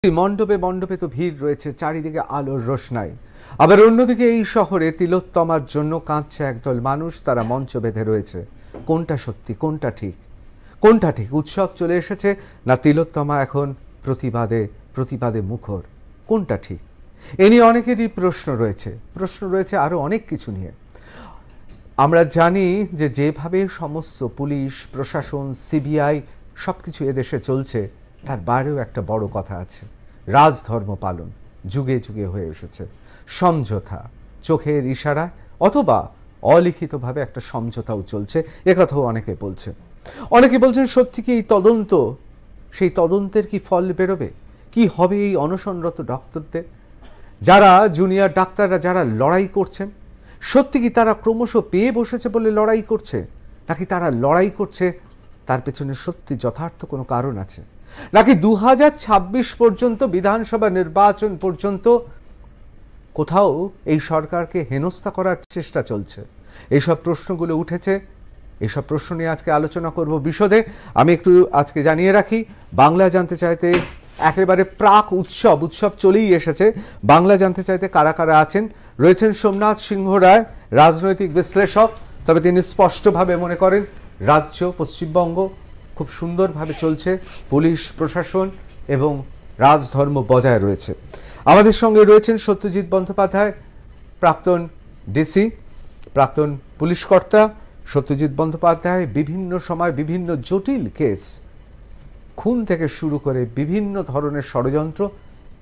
মণ্ডপে মণ্ডপে তো ভিড় রয়েছে, চারিদিকে আলোর রোশনাই। আবার অন্যদিকে এই শহরে তিলোত্তমার জন্য কাঁদছে একদল মানুষ, তারা মঞ্চ বেঁধে রয়েছে। কোনটা সত্যি, কোনটা ঠিক? কোনটা ঠিক? উৎসব চলে এসেছে না তিলোত্তমা এখন প্রতিবাদে প্রতিবাদে মুখর? কোনটা ঠিক? এ নিয়ে অনেকেরই প্রশ্ন রয়েছে আরো অনেক কিছু নিয়ে। আমরা জানি যে যেভাবে সমস্ত পুলিশ প্রশাসন সিবিআই সবকিছু এদেশে চলছে, তার বাইরেও একটা বড় কথা আছে। রাজধর্ম পালন যুগে যুগে হয়ে এসেছে। সমঝোতা, চোখের ইশারায় অথবা অলিখিতভাবে একটা সমঝোতাও চলছে, একথাও অনেকে বলছেন। অনেকে বলছেন সত্যি কি এই তদন্ত, সেই তদন্তের কি ফল বেরোবে? কি হবে এই অনশনরত ডক্টরদের? যারা জুনিয়র ডাক্তাররা যারা লড়াই করছেন, সত্যি কি তারা ক্রমশ পেয়ে বসেছে বলে লড়াই করছে, নাকি তারা লড়াই করছে তার পেছনে সত্যি যথার্থ কোনো কারণ আছে, নাকি 2026 পর্যন্ত বিধানসভা নির্বাচন পর্যন্ত কোথাও এই সরকারকে হেনস্থা করার চেষ্টা চলছে? এইসব প্রশ্নগুলো উঠেছে। এইসব প্রশ্ন নিয়ে আজকে আলোচনা করব বিশদে। আমি একটু আজকে জানিয়ে রাখি, বাংলা জানতে চাইতে একেবারে প্রাক উৎসব চলেই এসেছে। বাংলা জানতে চাইতে কারা কারা আছেন? রয়েছেন সোমনাথ সিংহ রায়, রাজনৈতিক বিশ্লেষক। তবে তিনি স্পষ্টভাবে মনে করেন রাজ্য পশ্চিমবঙ্গ খুব সুন্দরভাবে চলছে, পুলিশ প্রশাসন এবং রাজধর্ম বজায় রয়েছে। আমাদের সঙ্গে রয়েছেন সত্যজিৎ বন্দ্যোপাধ্যায়, প্রাক্তন ডিসি, প্রাক্তন পুলিশ কর্তা। সত্যজিৎ বন্দ্যোপাধ্যায় বিভিন্ন সময় বিভিন্ন জটিল কেস, খুন থেকে শুরু করে বিভিন্ন ধরনের ষড়যন্ত্র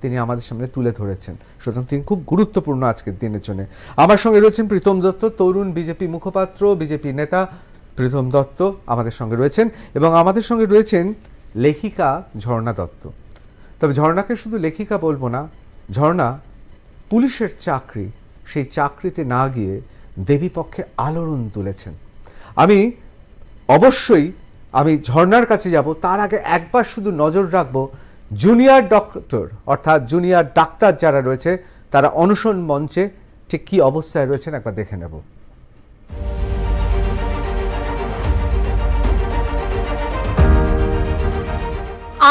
তিনি আমাদের সামনে তুলে ধরেছেন, সুতরাং তিনি খুব গুরুত্বপূর্ণ আজকের দিনের জন্য। আমার সঙ্গে রয়েছেন প্রীতম দত্ত, তরুণ বিজেপি মুখপাত্র, বিজেপি নেতা। প্রীতম দত্ত আমাদের সঙ্গে রয়েছেন এবং আমাদের সঙ্গে রয়েছেন লেখিকা ঝর্ণা দত্ত। তবে ঝর্ণাকে শুধু লেখিকা বলবো না, ঝর্ণা পুলিশের চাকরি, সেই চাকরিতে না গিয়ে দেবীপক্ষে আলোড়ন তুলেছেন। আমি অবশ্যই ঝর্ণার কাছে যাব, তার আগে একবার শুধু নজর রাখবো জুনিয়র ডক্টর অর্থাৎ জুনিয়র ডাক্তার যারা রয়েছে তারা অনশন মঞ্চে ঠিক কি অবস্থায় রয়েছেন একবার দেখে নেব।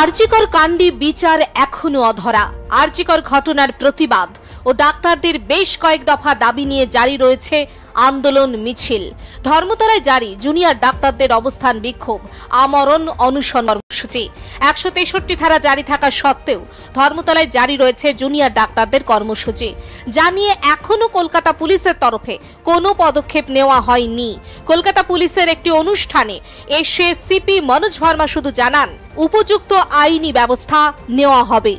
আরজিকর কাণ্ডে বিচার এখনো অধরা। আরজিকর ঘটনার প্রতিবাদ ও ডাক্তারদের বেশ কয়েক দফা দাবি নিয়ে জারি রয়েছে আন্দোলন মিছিল। ধর্মতলায় জারি জুনিয়র ডাক্তারদের অবস্থান বিক্ষোভ, আমরণ অনশন কর্মসূচি। 163 ধারা জারি থাকা সত্ত্বেও ধর্মতলায় জারি রয়েছে জুনিয়র ডাক্তারদের কর্মসূচি, যা নিয়ে এখনো কলকাতা পুলিশের তরফে কোনো পদক্ষেপ নেওয়া হয়নি। কলকাতা পুলিশের একটি অনুষ্ঠানে এসে সিপি মনোজ ভার্মা শুধু জানান উপযুক্ত আইনি ব্যবস্থা নেওয়া হবে।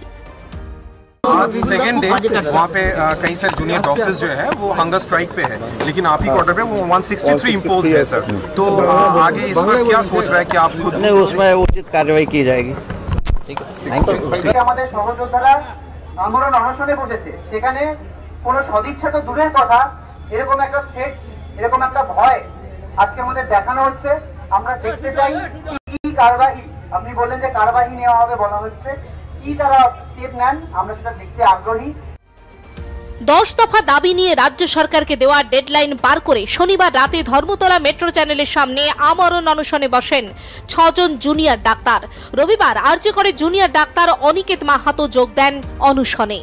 आज सेकेंड डे वहाँ पे कई सारे जूनियर डॉक्टर्स जो है वो हंगर स्ट्राइक पे है, लेकिन आप ही क्वार्टर पे वो 163 इम्पोज है सर। तो आगे इस पर क्या सोच रहा है कि आप खुद नहीं उसमें उचित कार्रवाई की जाएगी। ठीक है, थैंक यू। আমাদের সহযোদ্ধারা আমরণ অনশনে বসেছে, সেখানে কোনো সদিচ্ছা তো দূরের কথা, এরকম একটা থ্রেট, এরকম একটা ভয় আজকে আমাদের দেখানো হচ্ছে। আমরা দেখতে চাই কি কারবাহি, আপনি বললেন যে কারবাহি নেওয়া হবে বলা হচ্ছে, কি তারা স্টেপ নেন আমরা সেটা দেখতে আগ্রহী। 10 দফা দাবি নিয়ে রাজ্য সরকারকে দেওয়া ডেডলাইন পার করে শনিবার রাতে ধর্মতলা মেট্রো চ্যানেলের সামনে আমরণ অনশনে বসেন 6 জন জুনিয়র ডাক্তার। রবিবার আরজিকরে জুনিয়র ডাক্তার অনিকেত মাহাতো যোগ দেন অনশনে।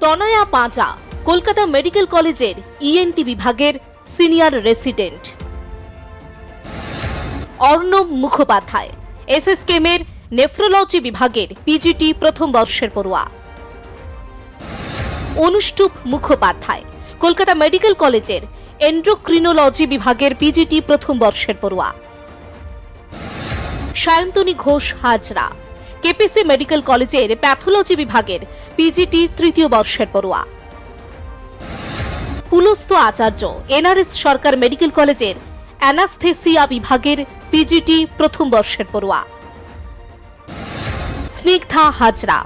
তনয়া পাঁচা কলকাতা মেডিকেল কলেজের ইএনটি বিভাগের সিনিয়র রেসিডেন্ট। অর্ণব মুখোপাধ্যায় এসএসকেমের নেফ্রোলজি বিভাগের পিজিটি প্রথম বর্ষের পড়ুয়া। অনুষ্টুপ মুখোপাধ্যায় কলকাতা মেডিকেল কলেজের এন্ডোক্রিনোলজি বিভাগের পিজিটি প্রথম বর্ষের পড়ুয়া। সায়ন্তনী ঘোষ হাজরা কেপিসি মেডিকেল কলেজের প্যাথোলজি বিভাগের পিজিটি তৃতীয় বর্ষের পড়ুয়া। পুলস্ত আচার্য এনআরএস সরকার মেডিকেল কলেজের অ্যানাস্থেসিয়া বিভাগের পিজিটি প্রথম বর্ষের পড়ুয়া। স্নিগ্ধা হাজরা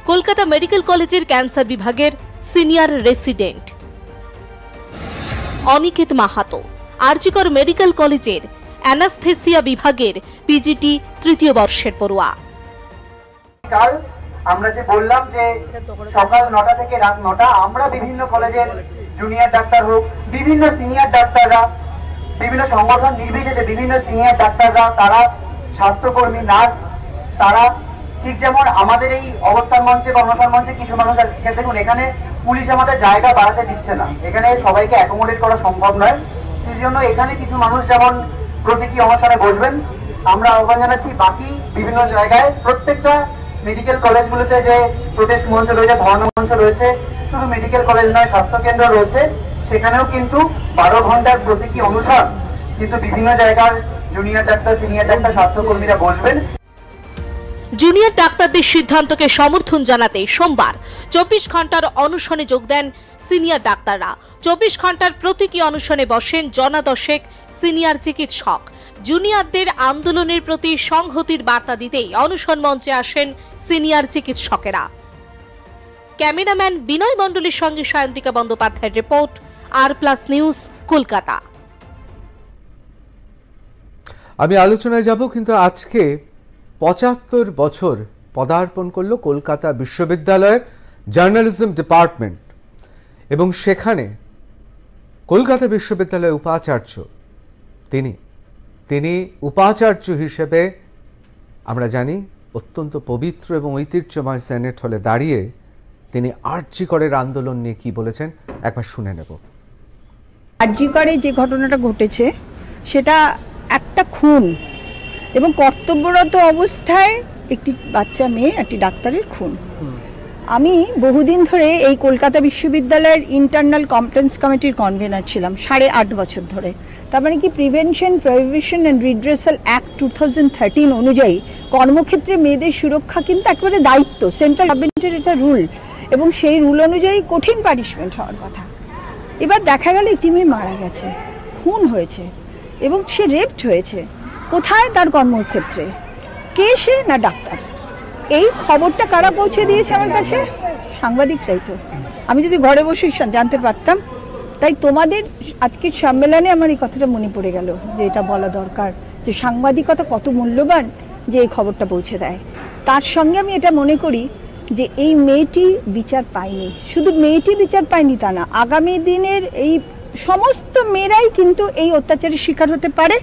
কলকাতা মেডিকেল কলেজের ক্যান্সার বিভাগের senior resident. Aniket Mahato RG Kar medical কলেজের অ্যানাস্থেসিয়া বিভাগের পিজিটি তৃতীয় বর্ষের পড়ুয়া। কাল আমরা যে বললাম যে সকাল 9টা থেকে রাত 9টা আমরা বিভিন্ন কলেজের জুনিয়র ডাক্তার হোক, বিভিন্ন সিনিয়র ডাক্তাররা, বিভিন্ন সংগঠন নির্বিশেষে বিভিন্ন সিনিয়র ডাক্তাররা, তারা স্বাস্থ্যকর্মী, নার্স, তারা ঠিক যেমন আমাদের এই অবস্থান মঞ্চে বা অনশন মঞ্চে কিছু মানুষ দেখুন, এখানে পুলিশ আমাদের জায়গা বাড়াতে দিচ্ছে না, এখানে সবাইকে অ্যাকোমোডেট করা সম্ভব নয়। সেই জন্য এখানে কিছু মানুষ যেমন প্রতীকী অনশনে বসবেন, আমরা আহ্বান জানাচ্ছি বাকি বিভিন্ন জায়গায় প্রত্যেকটা মেডিকেল কলেজগুলোতে যে প্রোটেস্ট মঞ্চ রয়েছে, ধর্ণা মঞ্চ রয়েছে, শুধু মেডিকেল কলেজ নয়, স্বাস্থ্যকেন্দ্র রয়েছে, সেখানেও কিন্তু 12 ঘন্টার প্রতীকী অনুসরণ কিন্তু বিভিন্ন জায়গার জুনিয়র ডাক্তার, সিনিয়র ডাক্তার, স্বাস্থ্যকর্মীরা বসবেন। জুনিয়র ডাক্তারদের সিদ্ধান্তকে সমর্থন জানাতে সোমবার 24 ঘন্টার অনশনে যোগ দেন সিনিয়র ডাক্তাররা। 24 ঘন্টার প্রতীকী অনশনে বসেন জনাদশেক সিনিয়র চিকিৎসক। জুনিয়রদের আন্দোলনের প্রতি সংহতির বার্তা দিতেই অনশন মঞ্চে আসেন সিনিয়র চিকিৎসকেরা। ক্যামেরাম্যান বিনয় মণ্ডলের সঙ্গে সায়ন্তিকা বন্দ্যোপাধ্যায়ের রিপোর্ট, আর+ নিউজ, কলকাতা। আমি আলোচনায় যাব, কিন্তু আজকে 75 বছর পদার্পণ করলো কলকাতা বিশ্ববিদ্যালয়ের জার্নালিজম ডিপার্টমেন্ট, এবং সেখানে কলকাতা বিশ্ববিদ্যালয়ের উপাচার্য তিনি উপাচার্য হিসেবে আমরা জানি অত্যন্ত পবিত্র এবং ঐতিহ্যময় সেনেট হলে দাঁড়িয়ে তিনি আরজি করের আন্দোলন নিয়ে কি বলেছেন একবার শুনে নেব। আরজি করে যে ঘটনাটা ঘটেছে সেটা একটা খুন এবং কর্তব্যরত অবস্থায় একটি বাচ্চা মেয়ে, একটি ডাক্তারের খুন। আমি বহুদিন ধরে এই কলকাতা বিশ্ববিদ্যালয়ের ইন্টারনাল কমপ্লেন্স কমিটির কনভেনার ছিলাম 8.5 বছর ধরে। তার মানে কি, prevention, prohibition and redressal act 2013 অনুযায়ী কর্মক্ষেত্রে মেয়েদের সুরক্ষা কিন্তু একেবারে দায়িত্ব, সেন্ট্রাল গভর্নমেন্টের এটা রুল, এবং সেই রুল অনুযায়ী কঠিন পানিশমেন্ট হওয়ার কথা। এবার দেখা গেল একটি মেয়ে মারা গেছে, খুন হয়েছে এবং সে রেপড হয়েছে। কোথায়? তার কর্মক্ষেত্রে। কে সে? না ডাক্তার। এই খবরটা কারা পৌঁছে দিয়েছে আমার কাছে? সাংবাদিকরাই তো। আমি যদি ঘরে বসে জানতে পারতাম। তাই তোমাদের আজকের সম্মেলনে আমার এই কথাটা মনে পড়ে গেল যে এটা বলা দরকার, যে সাংবাদিকতা কত মূল্যবান, যে এই খবরটা পৌঁছে দেয়। তার সঙ্গে আমি এটা মনে করি যে এই মেয়েটি বিচার পায়নি, শুধু মেয়েটি বিচার পায়নি তা না, আগামী দিনের এই সমস্ত মেয়েরাই কিন্তু এই অত্যাচারের শিকার হতে পারে,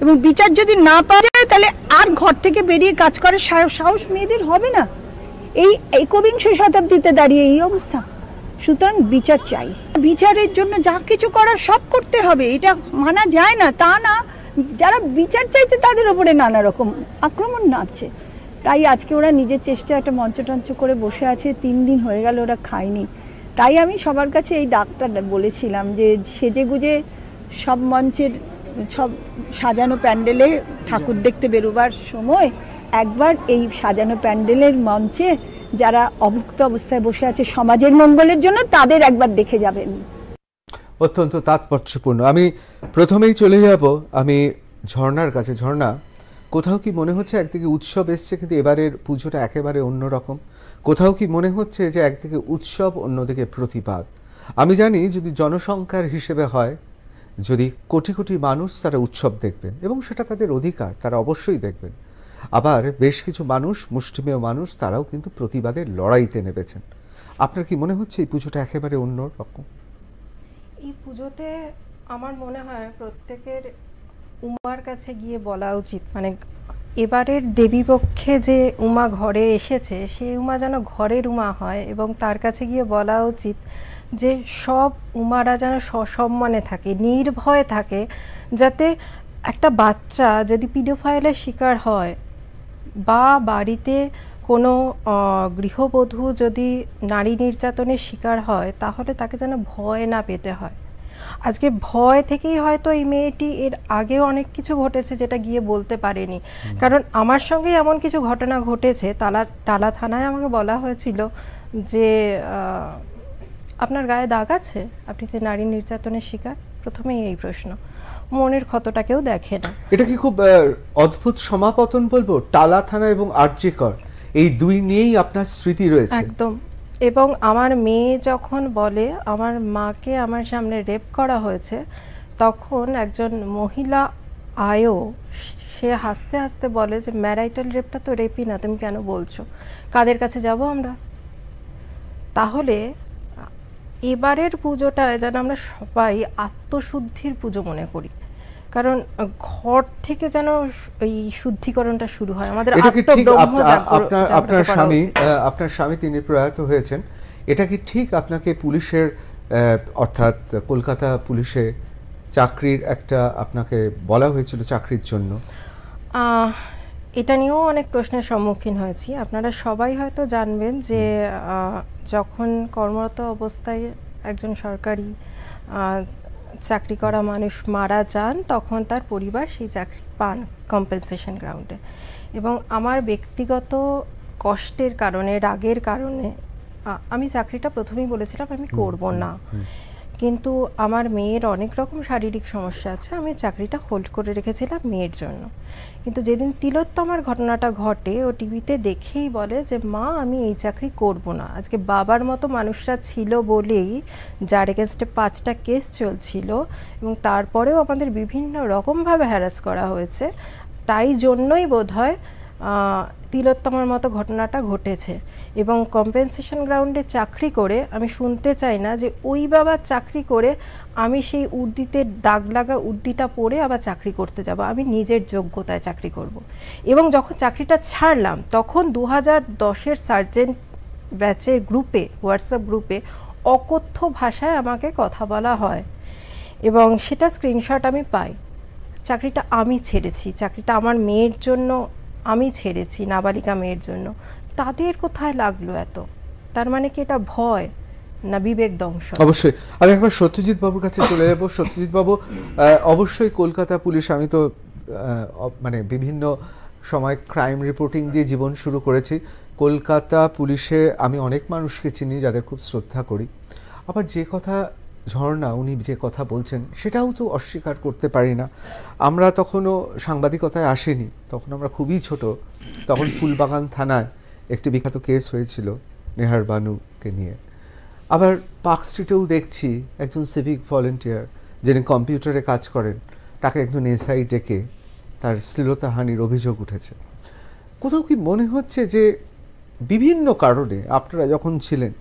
এবং বিচার যদি না পাওয়া যায় তাহলে আর ঘর থেকে বেরিয়ে কাজ করার সাহস মেয়েদের হবে না। এই 21 শতাব্দীতে দাঁড়িয়ে এই অবস্থা। সুতরাং বিচার চাই, বিচারের জন্য যা কিছু করার সব করতে হবে, এটা মানা যায় না। তা না, যারা বিচার চাইছে তাদের উপরে নানা রকম আক্রমণ নামছে। তাই আজকে ওরা নিজের চেষ্টা একটা মঞ্চ করে বসে আছে, 3 দিন হয়ে গেল ওরা খায়নি। তাই আমি সবার কাছে এই ডাক্তার বলেছিলাম যে সেজে গুজে সব মঞ্চের সব সাজানো প্যান্ডেলে ঠাকুর দেখতে বেরোবার সময় একবার এই সাজানো প্যান্ডেলের মঞ্চে যারা অভুক্ত অবস্থায় বসে আছে সমাজের মঙ্গলের জন্য, তাদের একবার দেখে যাবেন। অত্যন্ত তাৎপর্যপূর্ণ। আমি প্রথমেই চলে যাব আমি ঝর্ণার কাছে। ঝর্ণা, কোথাও কি মনে হচ্ছে একদিকে উৎসব এসছে কিন্তু এবারের পুজোটা একেবারে অন্যরকম? কোথাও কি মনে হচ্ছে যে একদিকে উৎসব অন্যদিকে প্রতিবাদ? আমি জানি যদি জনসংখ্যার হিসেবে হয়, যদি কোটি কোটি মানুষ তারা উৎসব দেখবেন এবং সেটা তাদের অধিকার, তারা অবশ্যই দেখবেন। আবার বেশ কিছু মানুষ, মুষ্টিমেয় মানুষ, তারাও কিন্তু প্রতিবাদের লড়াইতে নেমেছেন। আপনার কি মনে হচ্ছে এই পুজোটা একেবারে অন্য রকম? এই পুজোতে আমার মনে হয় প্রত্যেকের উমার কাছে গিয়ে বলা উচিত, মানে এবারের দেবীপক্ষে যে উমা ঘরে এসেছে সেই উমা যেন ঘরের উমা হয়, এবং তার কাছে গিয়ে বলা উচিত যে সব উমারা যেন সসম্মানে থাকে, নির্ভয়ে থাকে, যাতে একটা বাচ্চা যদি পিডোফাইলের শিকার হয় বা বাড়িতে কোনো গৃহবধূ যদি নারী নির্যাতনের শিকার হয়, তাহলে তাকে যেন ভয় না পেতে হয়। আজকে ভয় থেকেই হয়তো এই মেয়েটি, এর আগেও অনেক কিছু ঘটেছে যেটা গিয়ে বলতে পারেনি। কারণ আমার সঙ্গে এমন কিছু ঘটনা ঘটেছে, টালা থানায় আমাকে বলা হয়েছিল যে আপনার গায়ে দাগ আছে, আপনি যে নারী নির্যাতনের শিকার। প্রথমেই এই প্রশ্ন, মনের ক্ষতটাকেও দেখে না। এটা কি খুব অদ্ভুত সমাপতন বলবো? টালা থানা এবং আরজি কর, এই দুই নিয়েই আপনার স্মৃতি রয়েছে। একদম। এবং আমার মেয়ে যখন বলে আমার মাকে আমার সামনে রেপ করা হয়েছে, তখন একজন মহিলা আয়ো সে হাসতে হাসতে বলে যে ম্যারাইটাল রেপটা তো রেপই না, তুমি কেন বলছো? কাদের কাছে যাব আমরা? তাহলে এবারের পুজোটা যেন আমরা সবাই আত্মশুদ্ধির পুজো মনে করি। কারণ ঘর থেকে যেন এই শুদ্ধিকরণটা শুরু হয়, আমাদের এটা কি ঠিক আত্মব্রহ্ম আপনার স্বামী তিনি প্রয়াত হয়েছেন, এটা কি ঠিক আপনাকে পুলিশের অর্থাৎ কলকাতা পুলিশে চাকরির একটা আপনাকে বলা হয়েছিল চাকরির জন্য? এটা নিয়েও অনেক প্রশ্নের সম্মুখীন হয়েছি। আপনারা সবাই হয়তো জানবেন যে যখন কর্মরত অবস্থায় একজন সরকারি চাকরি করা মানুষ মারা যান, তখন তার পরিবার সেই চাকরি পান কম্পেনসেশন গ্রাউন্ডে। এবং আমার ব্যক্তিগত কষ্টের কারণে, রাগের কারণে আমি চাকরিটা প্রথমেই বলেছিলাম আমি করব না, কিন্তু আমার মেয়ের অনেক রকম শারীরিক সমস্যা আছে, আমি চাকরিটা হোল্ড করে রেখেছিলাম মেয়ের জন্য। কিন্তু যেদিন তিলোত্তমার ঘটনাটা ঘটে, ও টিভিতে দেখেই বলে যে মা আমি এই চাকরি করব না। আজকে বাবার মতো মানুষরা ছিল বলেই, যার এগেনস্টে 5টা কেস চলছিল এবং তারপরেও আমাদের বিভিন্ন রকমভাবে হ্যারাস করা হয়েছে, তাই জন্যই বোধহয় তিলোত্তমার মতো ঘটনাটা ঘটেছে। এবং কম্পেনসেশন গ্রাউন্ডে চাকরি করে আমি শুনতে চাই না যে ওই বাবার চাকরি করে আমি সেই উর্দিতে দাগ লাগা উর্দিটা পরে আবার চাকরি করতে যাব। আমি নিজের যোগ্যতায় চাকরি করব। এবং যখন চাকরিটা ছাড়লাম তখন 2010-এর সার্জেন্ট ব্যাচের গ্রুপে, হোয়াটসঅ্যাপ গ্রুপে অকথ্য ভাষায় আমাকে কথা বলা হয় এবং সেটা স্ক্রিনশট আমি পাই। চাকরিটা আমি ছেড়েছি, চাকরিটা আমার মেয়ের জন্য আমি ছেড়েছি, নাবালিকা মেয়ের জন্য। তাদের কোথায় লাগলো এত? তার মানে কি এটা ভয় না বিবেক দংশ? অবশ্যই আমি একবার সত্যজিৎ বাবুর কাছে চলে যাব। সত্যজিৎ বাবু, অবশ্যই কলকাতা পুলিশ, আমি তো মানে বিভিন্ন সময় ক্রাইম রিপোর্টিং দিয়ে জীবন শুরু করেছি। কলকাতা পুলিশে আমি অনেক মানুষকে চিনি যাদের খুব শ্রদ্ধা করি। আবার যে কথা ঝর্ণা উনি যে কথা বলছেন সেটাও তো অস্বীকার করতে পারি না। আমরা তখনও সাংবাদিকতায় আসিনি, তখন আমরা খুবই ছোট। তখন ফুলবাগান থানায় একটি বিখ্যাত কেস হয়েছিল নেহার বানুকে নিয়ে। আবার পার্ক স্ট্রিটেও দেখছি একজন সিভিক ভলেন্টিয়ার যিনি কম্পিউটারে কাজ করেন, তাকে একজন এসআই ডেকে তার শ্লীলতাহানির অভিযোগ উঠেছে। কোথাও কি মনে হচ্ছে যে বিভিন্ন কারণে আপনারা যখন ছিলেন,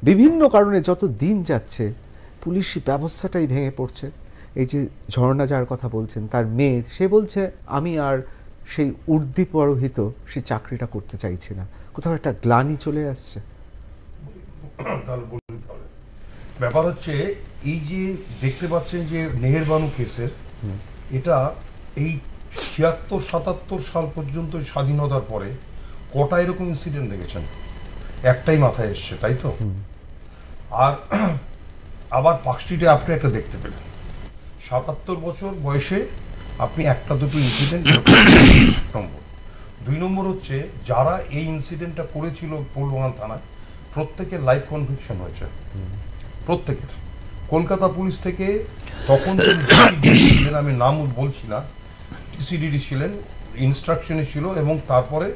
বিভিন্ন কারণে যত দিন যাচ্ছে পুলিশি ব্যবস্থাটাই ভেঙে পড়ছে? এই যে ঝর্ণা যার কথা বলছেন, তার মেয়ে, সে বলছে আমি আর সেই উর্দি পরহিত সেই চাকরিটা করতে চাইছি না। কোথাও একটা গ্লানি চলে আসছে। ব্যাপার হচ্ছে এই যে দেখতে পাচ্ছেন যে নেহের বানু কেসের, এটা এই 76-77 সাল পর্যন্ত স্বাধীনতার পরে কটা এরকম ইনসিডেন্ট দেখেছেন? একটাই মাথায় এসছে, তাই তো? আর আবার পার্ক স্ট্রিটে আপনি একটা দেখতে পেলেন 77 বছর বয়সে আপনি একটা দুটো ইনসিডেন্ট। নম্বর 2 নম্বর হচ্ছে যারা এই ইনসিডেন্টটা করেছিল ফুলবাগান থানায়, প্রত্যেকের লাইফ কনভিকশন হয়েছে, প্রত্যেকের। কলকাতা পুলিশ থেকে তখন ছিলেন, আমি নাম বলছি না, টিসিডিডি ছিলেন, ইনস্ট্রাকশনে ছিল, এবং তারপরে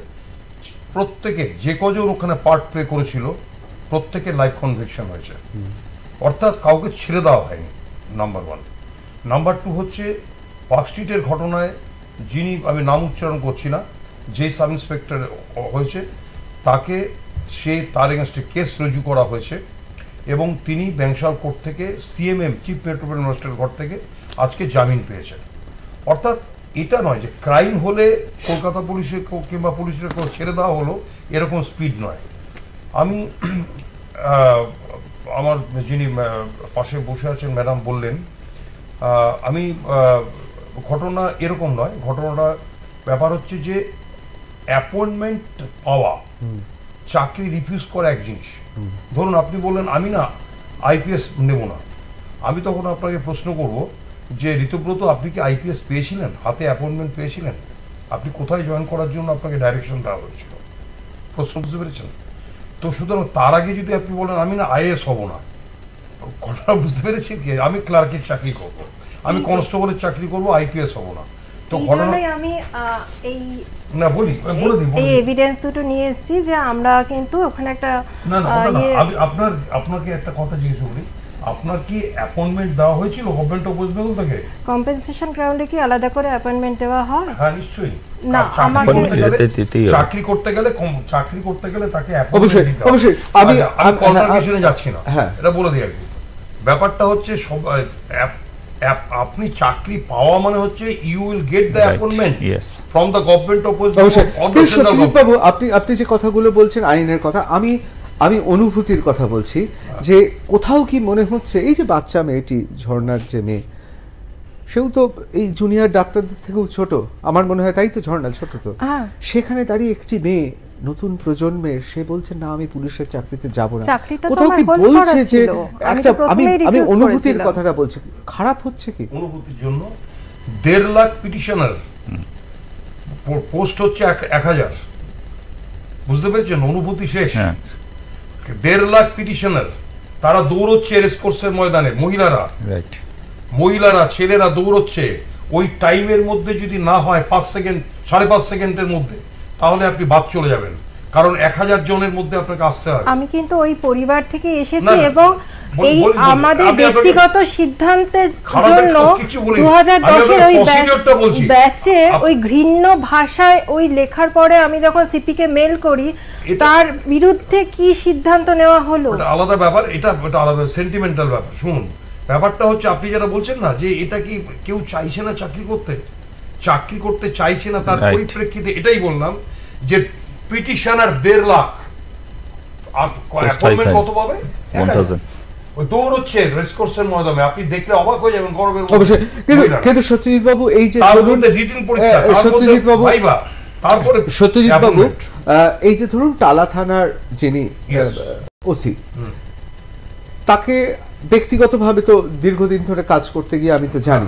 প্রত্যেকে যে কজন ওখানে পার্ট প্লে করেছিল প্রত্যেকের লাইফ কনভিকশন হয়েছে, অর্থাৎ কাউকে ছেড়ে দেওয়া হয়নি, নাম্বার 1। নাম্বার 2 হচ্ছে পার্ক স্ট্রিটের ঘটনায় যিনি, আমি নাম উচ্চারণ করছি না, যে সাব ইন্সপেক্টর হয়েছে তাকে তার এগেনস্টে কেস রুজু করা হয়েছে এবং তিনি ব্যাংশাল কোর্ট থেকে CMM, chief metropolitan magistrate court থেকে আজকে জামিন পেয়েছেন। অর্থাৎ এটা নয় যে ক্রাইম হলে কলকাতা পুলিশে কিংবা পুলিশের ছেড়ে দেওয়া হলো, এরকম স্পিড নয়। আমি আমার যিনি পাশে বসে আছেন ম্যাডাম বললেন, আমি ঘটনা এরকম নয়, ঘটনাটা ব্যাপার হচ্ছে যে অ্যাপয়েন্টমেন্ট পাওয়া, চাকরি রিফিউজ করা এক জিনিস। ধরুন আপনি বললেন আমি না আইপিএস নেব না, আমি তখন আপনাকে প্রশ্ন করব যে ঋতুব্রত আপনি কি আইপিএস পেয়েছিলেন, হাতে অ্যাপয়েন্টমেন্ট পেয়েছিলেন? আপনি কোথায় জয়েন করার জন্য আপনাকে ডাইরেকশন দেওয়া হয়েছিল? প্রশ্ন বুঝতে পেরেছেন তো? সুতরাং তার আগে যদি আপনি বলেন আমি না আইএএস হব না, ঘটনা বুঝতে পেরেছি কি, আমি ক্লার্কের চাকরি করব, আমি কনস্টেবলের চাকরি করব, আইপিএস হব না। তো ঘটনা আমি এই না বলে দিই, এই এভিডেন্স দুটো নিয়ে এসেছি যে আমরা কিন্তু ওখানে একটা আপনাকে একটা কথা জিজ্ঞেস করি, আপনার কি অ্যাপয়েন্টমেন্ট দেওয়া হয়েছিল গভর্নমেন্ট অফ ওয়েস্ট বেঙ্গল থেকে? কম্পেনসেশন গ্রাউন্ডে কি আলাদা করে অ্যাপয়েন্টমেন্ট দেওয়া হয়? হ্যাঁ নিশ্চয়ই। না, আমাকে চাকরি করতে গেলে তাকে অবশ্যই অবশ্যই আমি কনভারসেশনে যাচ্ছি না, এটা বলে দিই আর কি। ব্যাপারটা হচ্ছে সব আপনি চাকরি পাওয়া মানে হচ্ছে you will get the appointment yes. From the government of অবশ্যই। কিন্তু সত্যজিৎ বাবু, আপনি যে কথাগুলো বলছেন আইনের কথা, আমি অনুভূতির কথা বলছি, যে কোথাও কি মনে হচ্ছে এই যে বাচ্চা মেয়েটি, ঝর্ণার যে মেয়ে, সেও তো এই জুনিয়র ডাক্তারদের থেকেও ছোট, আমার মনে হয়, তাই তো? ঝর্ণা ছোট তো, সেখানে দাঁড়িয়ে একটি মেয়ে, নতুন প্রজন্মের, সে বলছে না আমি পুলিশের চাকরিতে যাব না। কোথাও কি বলছে যে একটা, আমি অনুভূতির কথাটা বলছি, খারাপ হচ্ছে কি? অনুভূতির জন্য 1.5 লাখ পিটিশনার, পোস্ট হচ্ছে 1000, বুঝতে পেরেছেন? অনুভূতি শেষ। 1.5 লাখ পিটিশনার, তারা দৌড়চ্ছে রেসকোর্সের ময়দানে, মহিলারা ছেলেরা দৌড়চ্ছে। ওই টাইমের মধ্যে যদি না হয় 5 সেকেন্ড 5.5 সেকেন্ডের মধ্যে, তাহলে আপনি বাদ চলে যাবেন, কারণ 1000 জনের মধ্যে আপনাকে আসতে হবে। আমি কিন্তু ওই পরিবার থেকে এসেছি এবং এই আমাদের ব্যক্তিগত সিদ্ধান্তের জন্য 2010-এর ওই ব্যাচে ওই ঘৃণ্য ভাষায় ওই লেখার পরে আমি যখন সিপিকে মেল করি, তার বিরুদ্ধে কি সিদ্ধান্ত নেওয়া হলো, আলাদা ব্যাপার। এটা আলাদা সেন্টিমেন্টাল ব্যাপার। শুনুন, ব্যাপারটা হচ্ছে আপনি যেটা বলছেন না, যে এটা কি কেউ চাইছে না চাকরি করতে চাইছে না, তার পরিপ্রেক্ষিতে এটাই বললাম যে পিটিশনার 1.5 লাখ, অ্যাপয়েন্টমেন্ট কত পাবে? 1000। ওই দৌড়চ্ছে রেসকোর্সের ময়দানে, আপনি দেখলে অবাক হয়ে যাবেন গর্বের। অবশ্যই। কিন্তু সত্যজিৎ বাবু, এই যে রিটেন পরীক্ষা, সত্যজিৎ বাবু, তারপরে সত্যজিৎ বাবু, এই যে ধরুন টালা থানার যিনি ওসি, তাকে ব্যক্তিগতভাবে তো দীর্ঘদিন ধরে কাজ করতে গিয়ে আমি তো জানি,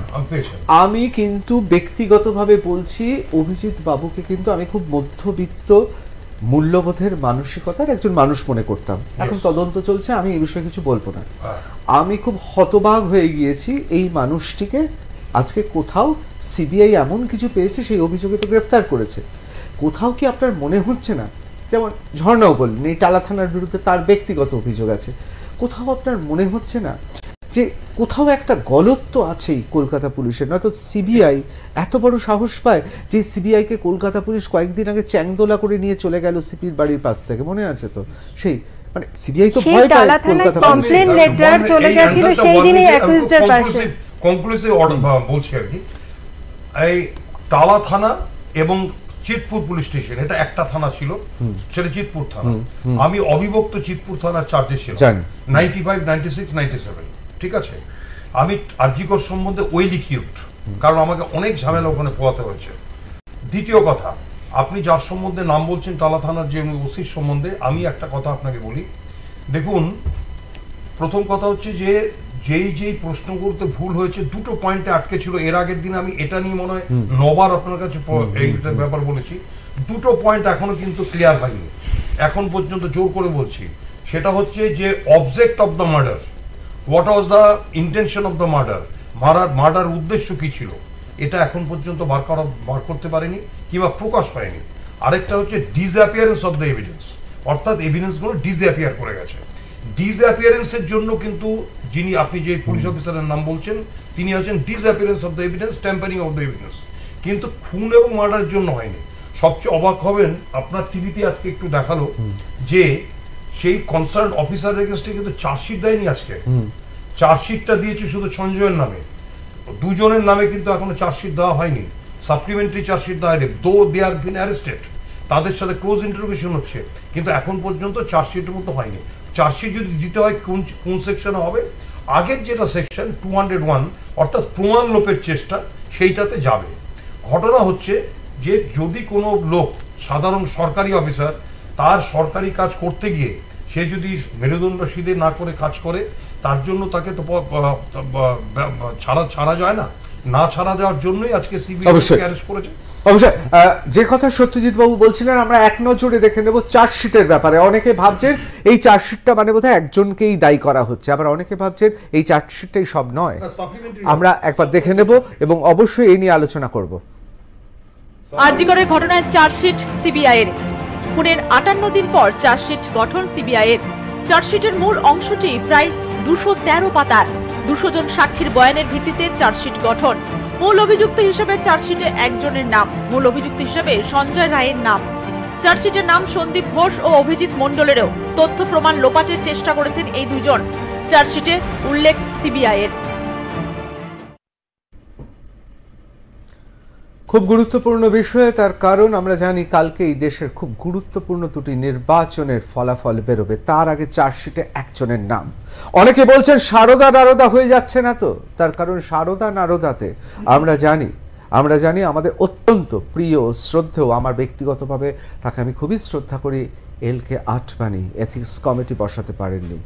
আমি কিন্তু ব্যক্তিগতভাবে বলছি, অভিজিৎ বাবুকে কিন্তু আমি খুব মধ্যবিত্ত মূল্যবোধের মানসিকতার একজন মানুষ মনে করতাম। এখন তদন্ত চলছে, আমি এই বিষয়ে কিছু বলবো না। আমি খুব হতবাক হয়ে গিয়েছি এই মানুষটিকে আজকে কোথাও সিবিআই এমন কিছু পেয়েছে, সেই অভিযোগে তো গ্রেফতার করেছে। কোথাও কি আপনার মনে হচ্ছে না, যেমন ঝর্ণাও বললেন এই টালা থানার বিরুদ্ধে তার ব্যক্তিগত অভিযোগ আছে, কোথাও আপনার মনে হচ্ছে না যে কোথাও একটা গলত তো আছেই কলকাতা পুলিশের? নয়তো সিবিআই এত বড় সাহস পায় যে সিবিআইকে কলকাতা পুলিশ কয়েকদিন আগে চ্যাংদোলা করে নিয়ে চলে গেল সিপির বাড়ির পাশ থেকে, মনে আছে তো? সেই মানে সিবিআই তো ভয় পায় কলকাতা পুলিশ। কমপ্লেন লেটার চলে গিয়েছিল সেই দিনই অ্যাকিউজডের পাশে। কনক্লুসিভ অর্ডার বলছি আর কি, এই টালা থানা এবং চিতপুর পুলিশ স্টেশন, এটা একটা থানা ছিল, সেটা চিতপুর থানা। আমি অবিভক্ত চিতপুর থানার চার্জে ছিলাম 95, 96, 97, ঠিক আছে? আমি আরজিকর সম্বন্ধে ওয়েলি কিউট, কারণ আমাকে অনেক ঝামেলা ওখানে পোয়াতে হয়েছে। দ্বিতীয় কথা, আপনি যার সম্বন্ধে নাম বলছেন টালা থানার যে ওসির সম্বন্ধে, আমি একটা কথা আপনাকে বলি। দেখুন, প্রথম কথা হচ্ছে যে যেই প্রশ্ন করতে ভুল হয়েছে, দুটো পয়েন্টে আটকে ছিল। এর আগের দিন আমি এটা নিয়ে মনে হয় 9 বার আপনার কাছে এইটার ব্যাপার বলেছি। দুটো পয়েন্ট এখনো কিন্তু ক্লিয়ার হয়নি, এখন পর্যন্ত জোর করে বলছি। সেটা হচ্ছে যে object of the murder, what was the intention of the murder, murder উদ্দেশ্য কি ছিল, এটা এখন পর্যন্ত বার করতে পারেনি কিংবা প্রকাশ হয়নি। আরেকটা হচ্ছে ডিসঅ্যাপিয়ারেন্স অফ দ্য এভিডেন্স, অর্থাৎ এভিডেন্সগুলো ডিসঅ্যাপিয়ার করে গেছে। ডিসঅ্যাপিয়ারেন্সের জন্য কিন্তু যিনি আপনি যে পুলিশ অফিসারের নাম বলছেন, তিনি হচ্ছেন disappearance of the evidence, tampering of the evidence, কিন্তু খুন এবং মার্ডারের জন্য হয়নি। সবচেয়ে অবাক হবেন, আপনার টিভিতে আজকে একটু দেখালো যে সেই কনসার্ন অফিসারের এগেইনস্টে কিন্তু চার্জশিট দেয়নি আজকে। চার্জশিটটা দিয়েছে শুধু সঞ্জয়ের নামে, দুজনের নামে কিন্তু এখনো চার্জশিট দেওয়া হয়নি, সাপ্লিমেন্টারি চার্জশিট দেওয়া হয়নি। দো দে আর বিন অ্যারেস্টেড, তাদের সাথে ক্লোজ ইন্টারোগেশন হচ্ছে, কিন্তু এখন পর্যন্ত চার্জশিটের মতো হয়নি। চার্জশিট যদি দিতে হয় কোন সেকশনে হবে, আগের যেটা সেকশন 201, অর্থাৎ প্রমাণ লোপের চেষ্টা, সেইটাতে যাবে। ঘটনা হচ্ছে যে যদি কোনো লোক, সাধারণ সরকারি অফিসার, তার সরকারি কাজ করতে গিয়ে সে যদি মেরুদণ্ড সিধে না করে কাজ করে, তার জন্য তাকে তো ছাড়া যায় না। না ছাড়া দেওয়ার জন্যই আজকে সিবিআই অ্যারেস্ট করেছে। অবশ্যই যে কথা সত্যজিৎ বাবু বলছিলেন, আমরা এক নজরে দেখে নেব চার্জশিটের ব্যাপারে। অনেকে ভাবছেন এই চার্জশিটটা মানে বোধহয় একজনকেই দায়ী করা হচ্ছে, আবার অনেকে ভাবছেন এই চার্জশিটটাই সব নয়। আমরা একবার দেখে নেব এবং অবশ্যই এই নিয়ে আলোচনা করব। আরজিকরের ঘটনায় চার্জশিট সিবিআইয়ের। খুনের 58 দিন পর চার্জশিট গঠন সিবিআইয়ের। চার্জশিটের মূল অংশটি প্রায় 213 পাতার। 200 জন সাক্ষীর বয়ানের ভিত্তিতে চার্জশিট গঠন। মূল অভিযুক্ত হিসেবে চার্জশিটে একজনের নাম, মূল অভিযুক্ত হিসেবে সঞ্জয় রায়ের নাম। চার্জশিটের নাম সন্দীপ ঘোষ ও অভিজিৎ মণ্ডলেরও। তথ্য প্রমাণ লোপাটের চেষ্টা করেছেন এই দুজন। চার্জশিটে উল্লেখ সিবিআইয়ের। খুব গুরুত্বপূর্ণ বিষয়, তার কারণ আমরা জানি কালকে এই দেশের খুব গুরুত্বপূর্ণ দুটি নির্বাচনের ফলাফল বেরোবে। তার আগে চার্জশিটে একজনের নাম, অনেকে বলছেন সারদা নারদা হয়ে যাচ্ছে না তো, তার কারণ সারদা নারদাতে আমরা জানি আমাদের অত্যন্ত প্রিয় শ্রদ্ধেয়, আমার ব্যক্তিগতভাবে তাকে আমি খুবই শ্রদ্ধা করি, LK আডবাণী এথিক্স কমিটি বসাতে পারেননি।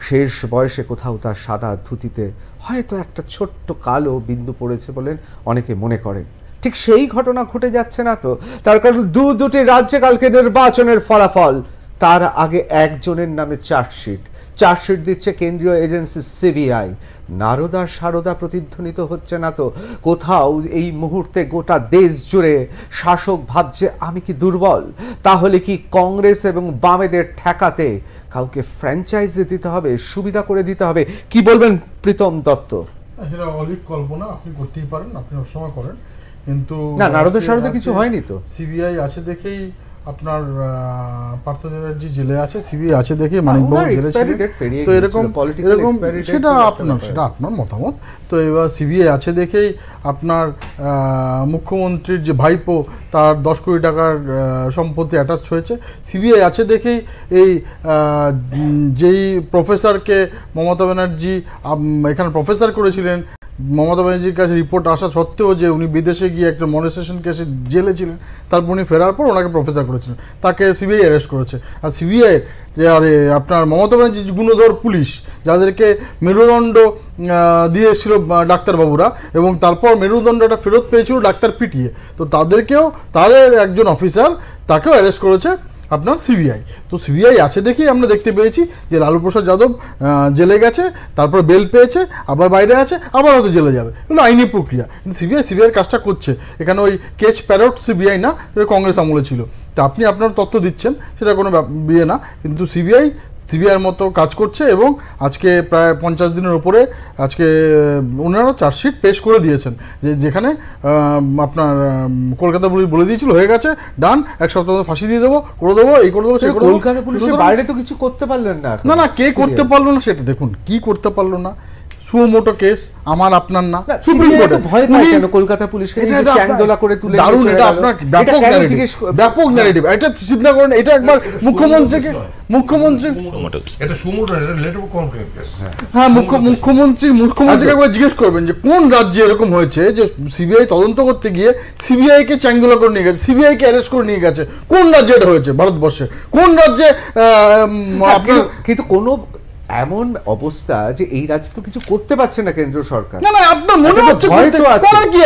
শেষ বয়সে কোথাও তার সাদা ধুতিতে হয়তো একটা ছোট্ট কালো বিন্দু পড়েছে বলেন অনেকে মনে করেন। ঠিক সেই ঘটনা ঘটে যাচ্ছে না তো, তার কারণ দুটি রাজ্যে কালকে নির্বাচনের ফলাফল, তার আগে একজনের নামে চার্জশিট দিচ্ছে কেন্দ্রীয় এজেন্সি CBI। নারদা সারদা প্রতিধ্বনিত হচ্ছে না তো কোথাও। এই মুহূর্তে গোটা দেশ জুড়ে শাসক ভাবছে আমি কি দুর্বল, তাহলে কি কংগ্রেস এবং বামেদের ঠেকাতে কাউকে ফ্র্যাঞ্চাইজি দিতে হবে, সুবিধা করে দিতে হবে? কি বলবেন প্রীতম দত্ত? সেটা অলিক কল্পনা আপনি করতেই পারেন, আপনি সবসময় করেন, কিন্তু না, নারদা সারদা কিছু হয়নি তো। সিবিআই আছে দেখেই আপনার পার্থ চ্যাটার্জি জেলে আছে, সিবিআই আছে দেখে মানিকবাবু জেলে ছিল, তো এরকম সেটা আপনার মতামত। তো এবার সিবিআই আছে দেখেই আপনার মুখ্যমন্ত্রীর যে ভাইপো তার 10 কোটি টাকার সম্পত্তি অ্যাটাচ হয়েছে, সিবিআই আছে দেখেই এই যেই প্রফেসরকে মমতা ব্যানার্জি এখানে প্রফেসর করেছিলেন, মমতা ব্যানার্জির কাছে রিপোর্ট আসা সত্ত্বেও যে উনি বিদেশে গিয়ে একটা মনেস্টেশন কেসে জেলে ছিলেন, তারপর উনি ফেরার পর ওনাকে প্রফেসর করেছিলেন, তাকে সিবিআই অ্যারেস্ট করেছে। আর সিবিআই আরে আপনার মমতা ব্যানার্জির গুণধর পুলিশ যাদেরকে মেরুদণ্ড দিয়ে এসেছিল ডাক্তারবাবুরা, এবং তারপর মেরুদণ্ডটা ফেরত পেয়েছিল ডাক্তার পিটিয়ে, তো তাদের একজন অফিসার তাকেও অ্যারেস্ট করেছে আপনার সিবিআই। তো সিবিআই আছে দেখেই আমরা দেখতে পেয়েছি যে লালু প্রসাদ যাদব জেলে গেছে, তারপর বেল পেয়েছে, আবার বাইরে আছে, আবার হয়তো জেলে যাবে, এগুলো আইনি প্রক্রিয়া। কিন্তু সিবিআইয়ের কাজটা করছে, এখানে ওই কেচ প্যারট সিবিআই না, এটা কংগ্রেস আমলে ছিল। তো আপনি আপনার তথ্য দিচ্ছেন, সেটা কোনো বিয়ে না, কিন্তু সিবিআইয়ের মতো কাজ করছে, এবং আজকে প্রায় 50 দিনের উপরে আজকে ওনারা চার্জশিট পেশ করে দিয়েছেন, যেখানে আপনার কলকাতা পুলিশ বলে দিয়েছিল হয়ে গেছে, ডান, 1 সপ্তাহ ফাঁসি দিয়ে দেবো, করে দেবো, এই করে দেবো, সেই করে দেবো। কলকাতা পুলিশের বাইরে তো কিছু করতে পারলেন না। না, কে করতে পারলো না সেটা দেখুন, কি করতে পারলো না, সুমোটো কেস, আমার আপনার না, সুপ্রিম কোর্টে ভয় পায় কেন কলকাতা পুলিশকে? চ্যাংদোলা করে তুলে দারুণ, এটা আপনার ব্যাপক ন্যারেটিভ, এটা চিন্তা করেন, এটা একবার মুখ্যমন্ত্রীকে একবার জিজ্ঞেস করবেন যে কোন রাজ্যে এরকম হয়েছে যে সিবিআই তদন্ত করতে গিয়ে সিবিআই কে চ্যাংদোলা করে নিয়ে গেছে, সিবিআই কে অ্যারেস্ট করে নিয়ে গেছে, কোন রাজ্যে এটা হয়েছে ভারতবর্ষে? কোন রাজ্যে? কিন্তু কোনো এমন অবস্থা যে এই রাজ্যে তো কিছু করতে পারছে না কেন্দ্র সরকার। না, আপনার মনে হচ্ছে করার কি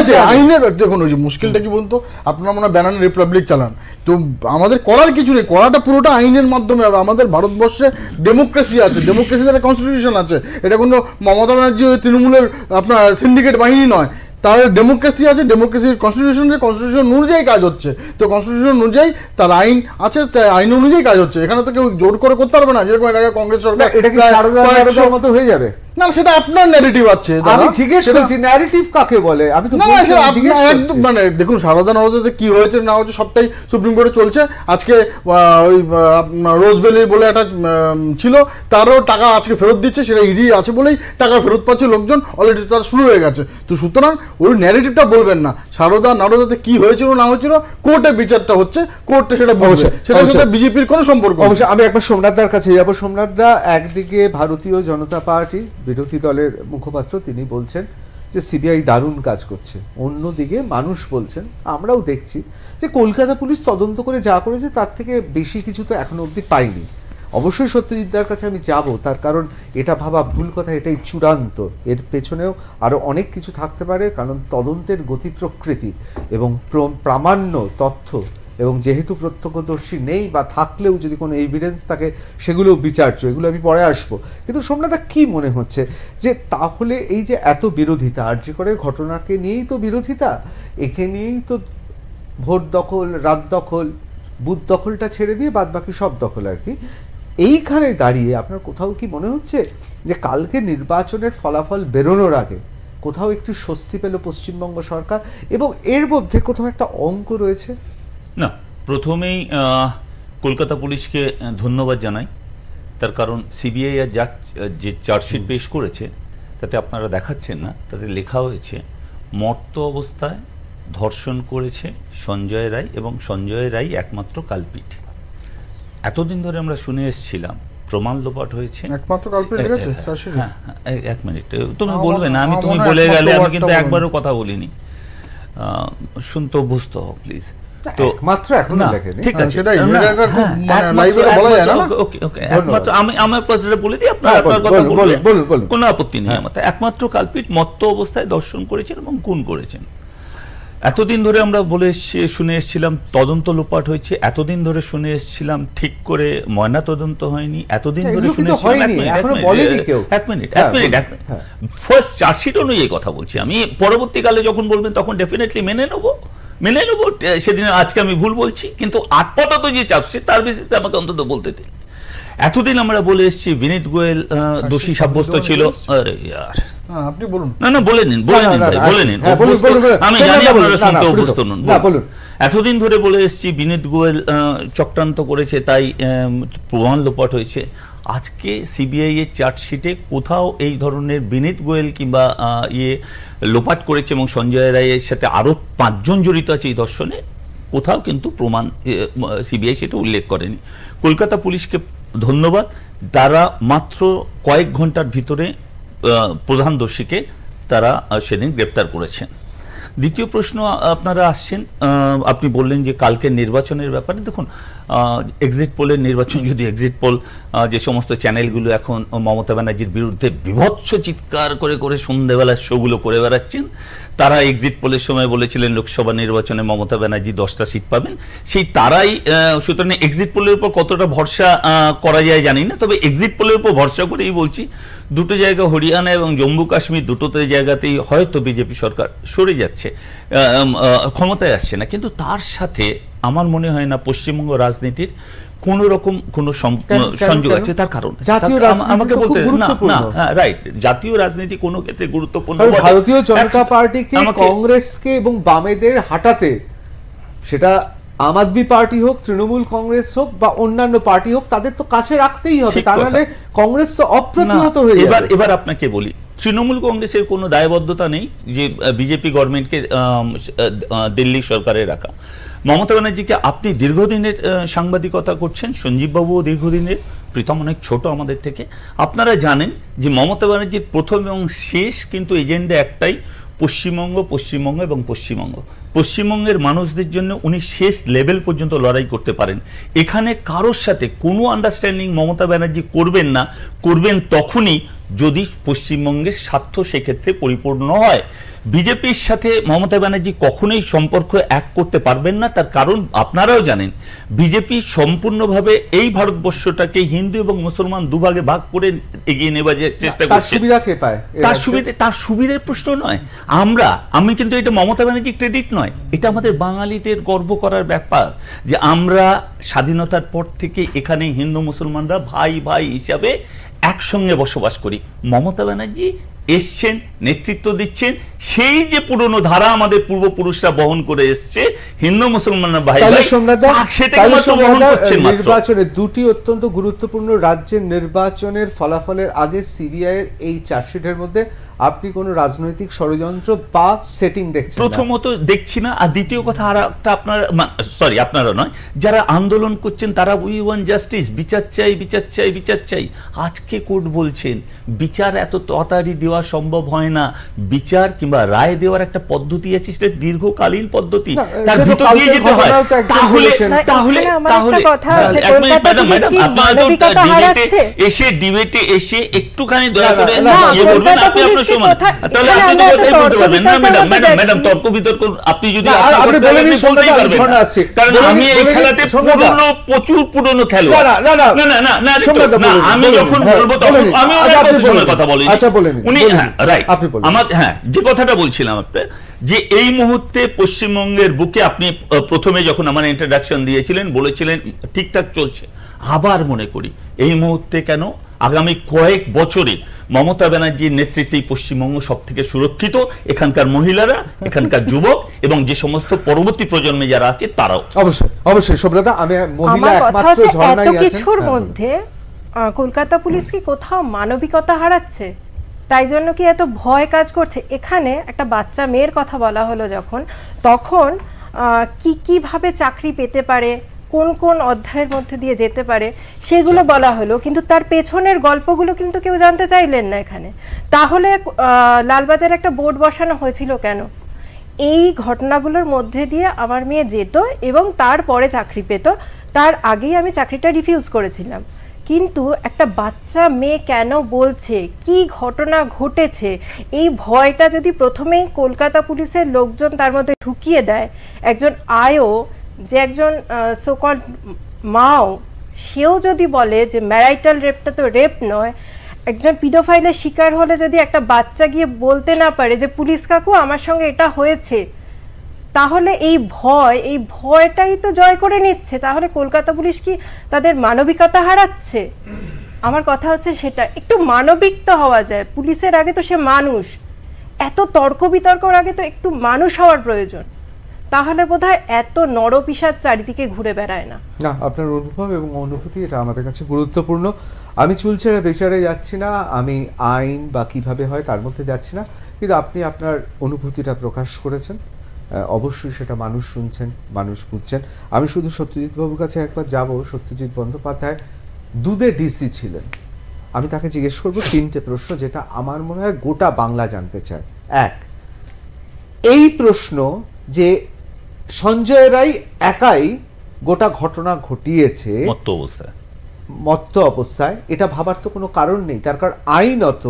আছে, আইনের দেখুন ওই যে মুশকিলটা কি বলতো, আপনার মনে হয় ব্যানানা রিপাবলিক চালান, তো আমাদের করার কিছু নেই, করাটা পুরোটা আইনের মাধ্যমে হবে। আমাদের ভারতবর্ষে ডেমোক্রেসি আছে, ডেমোক্রেসিতে একটা কনস্টিটিউশন আছে, এটা কোনো মমতা ব্যানার্জি তৃণমূলের আপনার সিন্ডিকেট বাহিনী নয়, তার ডেমোক্রেসি আছে, ডেমোক্রেসির কনস্টিটিউশন অনুযায়ী কাজ হচ্ছে, তো কনস্টিটিউশন অনুযায়ী তার আইন আছে, আইন অনুযায়ী কাজ হচ্ছে, এখানে তো কেউ জোর করে করতে পারবে না। যেরকম এর আগে কংগ্রেস সরকার, এটা কি সারদার মতো হয়ে যাবে? না, সেটা আপনার ন্যারেটিভ আছে, আমি জিজ্ঞেস করছি ন্যারেটিভ কাকে বলে? আমি তো একদম মানে দেখুন সারদা নারদাতে কি হয়েছে না হয়েছে সবটাই সুপ্রিম কোর্টে চলছে। আজকে ওই রোজবেলি বলে একটা ছিল, তারও টাকা আজকে ফেরত দিচ্ছে, সেটা ইডি আছে বলেই টাকা ফেরত পাচ্ছে লোকজন, অলরেডি তার শুরু হয়ে গেছে। তো সুতরাং ওই ন্যারেটিভটা বলবেন না, সারদা নারদাতে কি হয়েছিল না হয়েছিল কোর্টে বিচারটা হচ্ছে, কোর্টে সেটা বলছে, সেটার সাথে বিজেপির কোনো সম্পর্ক। অবশ্যই আমি একবার সোমনাথদার কাছে যাবো। সোমনাথদা, একদিকে ভারতীয় জনতা পার্টি বিরোধী দলের মুখপাত্র, তিনি বলছেন যে সিবিআই দারুণ কাজ করছে, অন্যদিকে মানুষ বলছেন, আমরাও দেখছি যে কলকাতা পুলিশ তদন্ত করে যা করেছে তার থেকে বেশি কিছু তো এখনো অবধি পাইনি। অবশ্যই সত্যজিৎদার কাছে আমি যাব, তার কারণ এটা ভাবা ভুল কথা, এটাই চূড়ান্ত, এর পেছনেও আরও অনেক কিছু থাকতে পারে, কারণ তদন্তের গতি প্রকৃতি এবং প্রামাণ্য তথ্য, এবং যেহেতু প্রত্যক্ষদর্শী নেই বা থাকলেও যদি কোনো এভিডেন্স থাকে সেগুলোও বিচার্য, এগুলো আমি পরে আসবো। কিন্তু সোমনাথদা কি মনে হচ্ছে যে তাহলে এই যে এত বিরোধিতা, আরজি করের ঘটনাকে নিয়েই তো বিরোধিতা, একে নিয়েই তো ভোট দখল, রাত দখল, বুথ দখলটা ছেড়ে দিয়ে বাদ বাকি সব দখল আর কি, এইখানে দাঁড়িয়ে আপনার কোথাও কি মনে হচ্ছে যে কালকে নির্বাচনের ফলাফল বেরোনোর আগে কোথাও একটু স্বস্তি পেল পশ্চিমবঙ্গ সরকার, এবং এর মধ্যে কোথাও একটা অঙ্ক রয়েছে? না, প্রথমেই কলকাতা পুলিশকে ধন্যবাদ জানাই, তার কারণ সিবিআই যে চার্জশিট পেশ করেছে তাতে আপনারা দেখাচ্ছেন না, তাতে লেখা হয়েছে মর্ত অবস্থায় ধর্ষণ করেছে সঞ্জয় রায়, এবং সঞ্জয় রায় একমাত্র কালপিট। এতদিন ধরে আমরা শুনে এসেছিলাম প্রমাণ লোপাট হয়েছে, একমাত্র কালপিট হয়েছে। হ্যাঁ, এক মিনিট, তুমি বলবে না, আমি তুমি বলে গেলে আমি কিন্তু একবারও কথা বলিনি, শুনতে অভ্যস্ত হও প্লিজ। তো একমাত্র এখনো লেখেনি, ঠিক আছে, সেটাই এটা খুব মানে লাইভে বলা যায় না। ওকে ওকে, একমাত্র আমি আমার কথাটা বলে দিই, আপনার কথা বলুন, কোনো আপত্তি নেই আমার। একমাত্র কালপিট মত্ত অবস্থায় দর্শন করেছেন এবং খুন করেছেন। এতদিন ধরে আমরা বলে শুনে এসেছিলাম তদন্ত লোপাট হয়েছে, এতদিন ধরে শুনে এসেছিলাম ঠিক করে ময়না তদন্ত হয়নি, এতদিন ধরে শুনে এক মিনিট ফার্স্ট চার্জশিট অনুযায়ী কথা বলছি আমি, পরবর্তীকালে যখন বলবেন তখন ডেফিনেটলি মেনে নেবো সেদিন। আজকে আমি ভুল বলছি, কিন্তু আপাতত যে চার্জশিট তার বেসিসে আমাকে অন্তত বলতে দিন। এতদিন আমরা বলে এসেছি বিনীত গোয়েল দোষী সাব্যস্ত ছিল। আরে ইয়ার, আপনি বলুন। না বলে নিন, আমি জানি আপনারা শুনতে অভ্যস্ত নন, বলুন। এতদিন ধরে বলে এসেছি বিনীত গোয়েল চক্রান্ত করেছে, তাই প্রমাণ লোপাট হয়েছে। আজকে সিবিআই এর চার্জশিটে কোথাও এই ধরনের বিনীত গোয়েল কিংবা লোপাট করেছে এবং সঞ্জয় রায়ের সাথে আরো 5 জন জড়িত আছে এই ধর্ষণে, কোথাও কিন্তু প্রমাণ সিবিআই সেটা উল্লেখ করেনি। কলকাতা পুলিশকে ধন্যবাদ, তারা মাত্র কয়েক ঘন্টার ভিতরে প্রধান দোষীকে তারা সেদিন গ্রেপ্তার করেছেন। দ্বিতীয় প্রশ্ন আপনারা আসছেন, আপনি বললেন যে কালকে নির্বাচনের ব্যাপারে। দেখুন, এক্সিট পোলের নির্বাচন, যদি এক্সিট পোল যে সমস্ত চ্যানেলগুলো এখন মমতা ব্যানার্জির বিরুদ্ধে বিভৎস চিৎকার করে করে সন্ধ্যেবেলার শোগুলো করে বেড়াচ্ছেন, তারা এক্সিট পোলের সময় বলেছিলেন লোকসভা নির্বাচনে মমতা ব্যানার্জি 10টা সিট পাবেন, সেই তারাই। সুতরাং এক্সিট পোলের উপর কতটা ভরসা করা যায় জানি না, তবে এক্সিট পোলের উপর ভরসা করেই বলছি, দুটো জায়গা হরিয়ানা এবং জম্মু কাশ্মীর দুটোতে জায়গাতেই হয়তো বিজেপি সরকার সরে যাচ্ছে, ক্ষমতায় আসছে না, কিন্তু তার সাথে আমার মনে হয় না পশ্চিমবঙ্গ রাজনীতির কোন রকম কোন সংযোগ আছে। তার কারণ আমাকে বলতে না, রাইট, জাতীয় রাজনীতি কোন ক্ষেত্রে গুরুত্বপূর্ণ। ভারতীয় জনতা পার্টিকে, কংগ্রেসকে এবং বামেদের হাঁটাতে, সেটা আম আদমি পার্টি হোক, তৃণমূল কংগ্রেস হোক বা অন্যান্য পার্টি হোক, তাদের তো কাছে রাখতেই হবে, তা নাহলে কংগ্রেস তো অপ্রতিহত হয়ে যাবে। এবার আপনাকে বলি, তৃণমূল কংগ্রেসের কোনো দায়বদ্ধতা নেই যে বিজেপি গভর্নমেন্টকে দিল্লি সরকারে রাখা। মমতা ব্যানার্জিকে আপনি দীর্ঘদিনের সাংবাদিকতা করছেন, সঞ্জীববাবুও দীর্ঘদিনের, প্রীতম অনেক ছোট আমাদের থেকে। আপনারা জানেন যে মমতা ব্যানার্জির প্রথম এবং শেষ কিন্তু এজেন্ডা একটাই, পশ্চিমবঙ্গ, পশ্চিমবঙ্গ এবং পশ্চিমবঙ্গ। পশ্চিমবঙ্গের মানুষদের জন্য উনি শেষ লেভেল পর্যন্ত লড়াই করতে পারেন। এখানে কারোর সাথে কোনো আন্ডারস্ট্যান্ডিং মমতা ব্যানার্জি করবেন না, করবেন তখনই যদি পশ্চিমবঙ্গের স্বার্থ সেক্ষেত্রে পরিপূর্ণ হয়। বিজেপির সাথে মমতা ব্যানার্জি কখনোই সম্পর্ক এক করতে পারবেন না, তার কারণ আপনারাও জানেন, বিজেপি সম্পূর্ণভাবে এই ভারতবর্ষটাকে হিন্দু এবং মুসলমান দুভাগে ভাগ করে এগিয়ে নেবার চেষ্টা করছে। তার সুবিধার প্রশ্ন নয়, আমি কিন্তু এটা মমতা ব্যানার্জি ক্রেডিট নয়, এটা আমাদের বাঙালিদের গর্ব করার ব্যাপার যে আমরা স্বাধীনতার পর থেকে এখানে হিন্দু মুসলমানরা ভাই ভাই হিসাবে একসঙ্গে বসবাস করি। মমতা ব্যানার্জি এসছেন, নেতৃত্ব দিচ্ছেন, সেই যে পুরনো ধারা আমাদের পূর্বপুরুষরা বহন করে এসছে, হিন্দু মুসলমানরা ভাই ভাই, নির্বাচনে দুটি অত্যন্ত গুরুত্বপূর্ণ রাজ্যের নির্বাচনের ফলাফলের আগে সিবিআই এর এই চার্জশিটের মধ্যে আপনি কোন রাজনৈতিক ষড়যন্ত্র বা সেটিং দেখছেন? প্রথমত দেখছি না, আর দ্বিতীয় কথা, আর একটা আপনারা নয়, যারা আন্দোলন করছেন তারা উই ওয়ান্ট জাস্টিস, বিচার চাই, বিচার চাই, বিচার চাই। আজকে কোর্ট বলছেন বিচার এত তাড়াতাড়ি দেওয়া সম্ভব হয় না, বিচার কিংবা রায় দেওয়ার একটা পদ্ধতি আছে, সেটা দীর্ঘকালীন পদ্ধতি, তার ভিতর দিয়ে যেতে হয়। তাহলে এসে ডিবেটে এসে একটুখানি দয়া করে ইয়ে করবেন, আপনি আপনার সময়, তাহলে আপনি তো কথাই বলতে পারবেন না। ম্যাডাম তর্ক বিতর্ক আপনি যদি বলতেই পারবেন, কারণ আমি এই খেলাতে প্রচুর পুরনো খেলোয়াড়। আমি যখন বলবো তখন আমি সময় কথা বলি উনি, রাইট, আমার যে কথাটা বলছিলাম আপনার, যে এই মুহূর্তে পশ্চিমবঙ্গের বুকে আপনি প্রথমে যখন আমার ইন্ট্রোডাকশন দিয়েছিলেন বলেছিলেন ঠিকঠাক চলছে, আবার মনে করি এই মুহূর্তে কেন, আগামী কয়েক বছরে মমতা ব্যানার্জির নেতৃত্বেই পশ্চিমবঙ্গ সব থেকে সুরক্ষিত, এখানকার মহিলারা, এখানকার যুবক এবং যে সমস্ত পরবর্তী প্রজন্মে যারা আছে তারাও। অবশ্যই সুব্রতা, আমি মহিলা একমাত্র ঝর্ণাই আছেন, এত কিছুর মধ্যে কলকাতা পুলিশ কি কোথাও মানবিকতা হারাচ্ছে? তাই জন্য কি এত ভয় কাজ করছে? এখানে একটা বাচ্চা মেয়ের কথা বলা হলো যখন, তখন কিভাবে চাকরি পেতে পারে, কোন কোন অধ্যায়ের মধ্যে দিয়ে যেতে পারে সেগুলো বলা হলো, কিন্তু তার পেছনের গল্পগুলো কিন্তু কেউ জানতে চাইলেন না এখানে। তাহলে লালবাজারে একটা বোর্ড বসানো হয়েছিল কেন? এই ঘটনাগুলোর মধ্যে দিয়ে আমার মেয়ে যেত এবং তারপরে চাকরি পেত, তার আগেই আমি চাকরিটা রিফিউজ করেছিলাম। কিন্তু একটা বাচ্চা মেয়ে কেন বলছে, কি ঘটনা ঘটেছে, এই ভয়টা যদি প্রথমেই কলকাতা পুলিশের লোকজন তার মধ্যে ঢুকিয়ে দেয়, একজন আয়ও যে একজন সোকল মাও সেও যদি বলে যে ম্যারাইটাল রেপটা তো রেপ নয়, একজন পিডোফাইলের শিকার হলে যদি একটা বাচ্চা গিয়ে বলতে না পারে যে পুলিশ কাকু আমার সঙ্গে এটা হয়েছে, তাহলে এই ভয়টাই তো জয় করে নিচ্ছে। তাহলে কলকাতা পুলিশ কি তাদের মানবিকতা হারাচ্ছে? আমার কথা হচ্ছে সেটা, একটু মানবিক তো হওয়া যায়। পুলিশের আগে তো সে মানুষ, এত তর্ক বিতর্কর আগে তো একটু মানুষ হওয়ার প্রয়োজন, তাহলে বোধহয় এত নরপিশাচ চারিদিকে ঘুরে বেড়ায় না। না, আপনার অনুভব এবং অনুভূতি এটা আমাদের কাছে গুরুত্বপূর্ণ। আমি চুলচেরা বিচারে যাচ্ছি না, আমি আইন বা কিভাবে হয় তার মধ্যে যাচ্ছি না, কিন্তু আপনি আপনার অনুভূতিটা প্রকাশ করেছেন, অবশ্যই সেটা মানুষ শুনছেন, মানুষ বুঝছেন। আমি শুধু সত্যজিৎ বাবুর কাছে একবার যাব। সত্যজিৎ বন্দ্যোপাধ্যায় দুধে ডিসি ছিলেন। আমি তাকে জিজ্ঞেস করবো 3টে প্রশ্ন, যেটা আমার মনে হয় গোটা বাংলা জানতে চায়। এক, এই প্রশ্ন যে সঞ্জয় রায় একাই গোটা ঘটনা ঘটিয়েছে মত্ত অবস্থায়, এটা ভাবার তো কোনো কারণ নেই। তার কারণ আইনত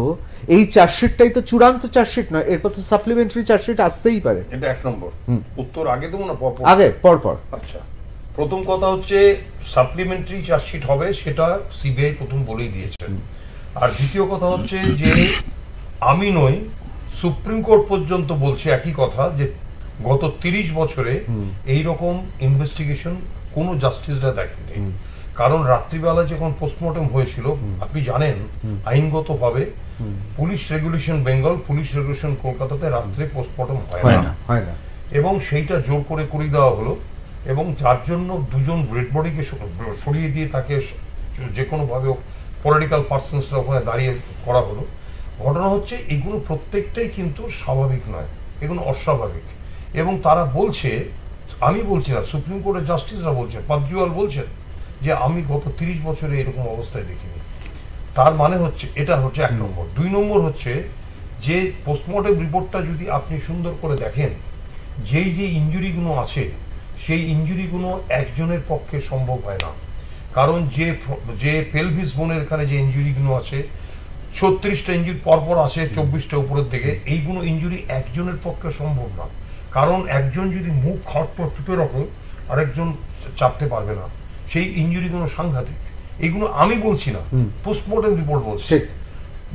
এই চার্জশিটটাই তো চূড়ান্ত চার্জশিট নয়, এরপর তো সাপ্লিমেন্টারি চার্জশিট আসতেই পারে। এটা 1 নম্বর। উত্তর আগে দেবো না আগে পরপর? আচ্ছা, প্রথম কথা হচ্ছে সাপ্লিমেন্টারি চার্জশিট হবে, সেটা সিবিআই প্রথম বলেই দিয়েছেন। আর দ্বিতীয় কথা হচ্ছে যে আমি নই, সুপ্রিম কোর্ট পর্যন্ত বলছে একই কথা, যে গত 30 বছরে এই রকম ইনভেস্টিগেশন কোনো জাস্টিসরা দেখেনি। কারণ রাত্রিবেলা যখন পোস্টমর্টম হয়েছিল, আপনি জানেন আইনগতভাবে police regulation Bengal, police regulation কলকাতাতে রাত্রে পোস্টমর্টম হয় না, এবং সেইটা জোর করে করিয়ে দেওয়া হলো, এবং যার জন্য 2জন ডেড বডিকে সরিয়ে দিয়ে তাকে যে কোনোভাবে পলিটিক্যাল পার্সনসরা ওখানে দাঁড়িয়ে করা হলো। ঘটনা হচ্ছে এগুলো প্রত্যেকটাই কিন্তু স্বাভাবিক নয়, এগুলো অস্বাভাবিক। এবং তারা বলছে, আমি বলছি না, সুপ্রিম কোর্টের জাস্টিসরা বলছে, পাবজিওয়াল বলছেন যে আমি গত 30 বছরে এরকম অবস্থায় দেখিনি। তার মানে হচ্ছে এটা হচ্ছে 1 নম্বর। 2 নম্বর হচ্ছে যে পোস্টমর্টম রিপোর্টটা যদি আপনি সুন্দর করে দেখেন, যেই যে ইনজুরিগুলো আছে সেই ইনজুরিগুলো একজনের পক্ষে সম্ভব হয় না। কারণ যে পেলভিস বোনের এখানে যে ইনজুরিগুলো আছে, 36টা ইনজুরি পরপর আছে, 24টা উপরের দিকে, এইগুলো ইনজুরি একজনের পক্ষে সম্ভব না। কারণ একজন যদি মুখ খটপট চুপে রাখে, আরেকজন চাপতে পারবে না। সেই ইনজুরিগুলো সাংঘাতিক। এইগুলো আমি বলছি না, পোস্টমর্টম রিপোর্ট বলছে।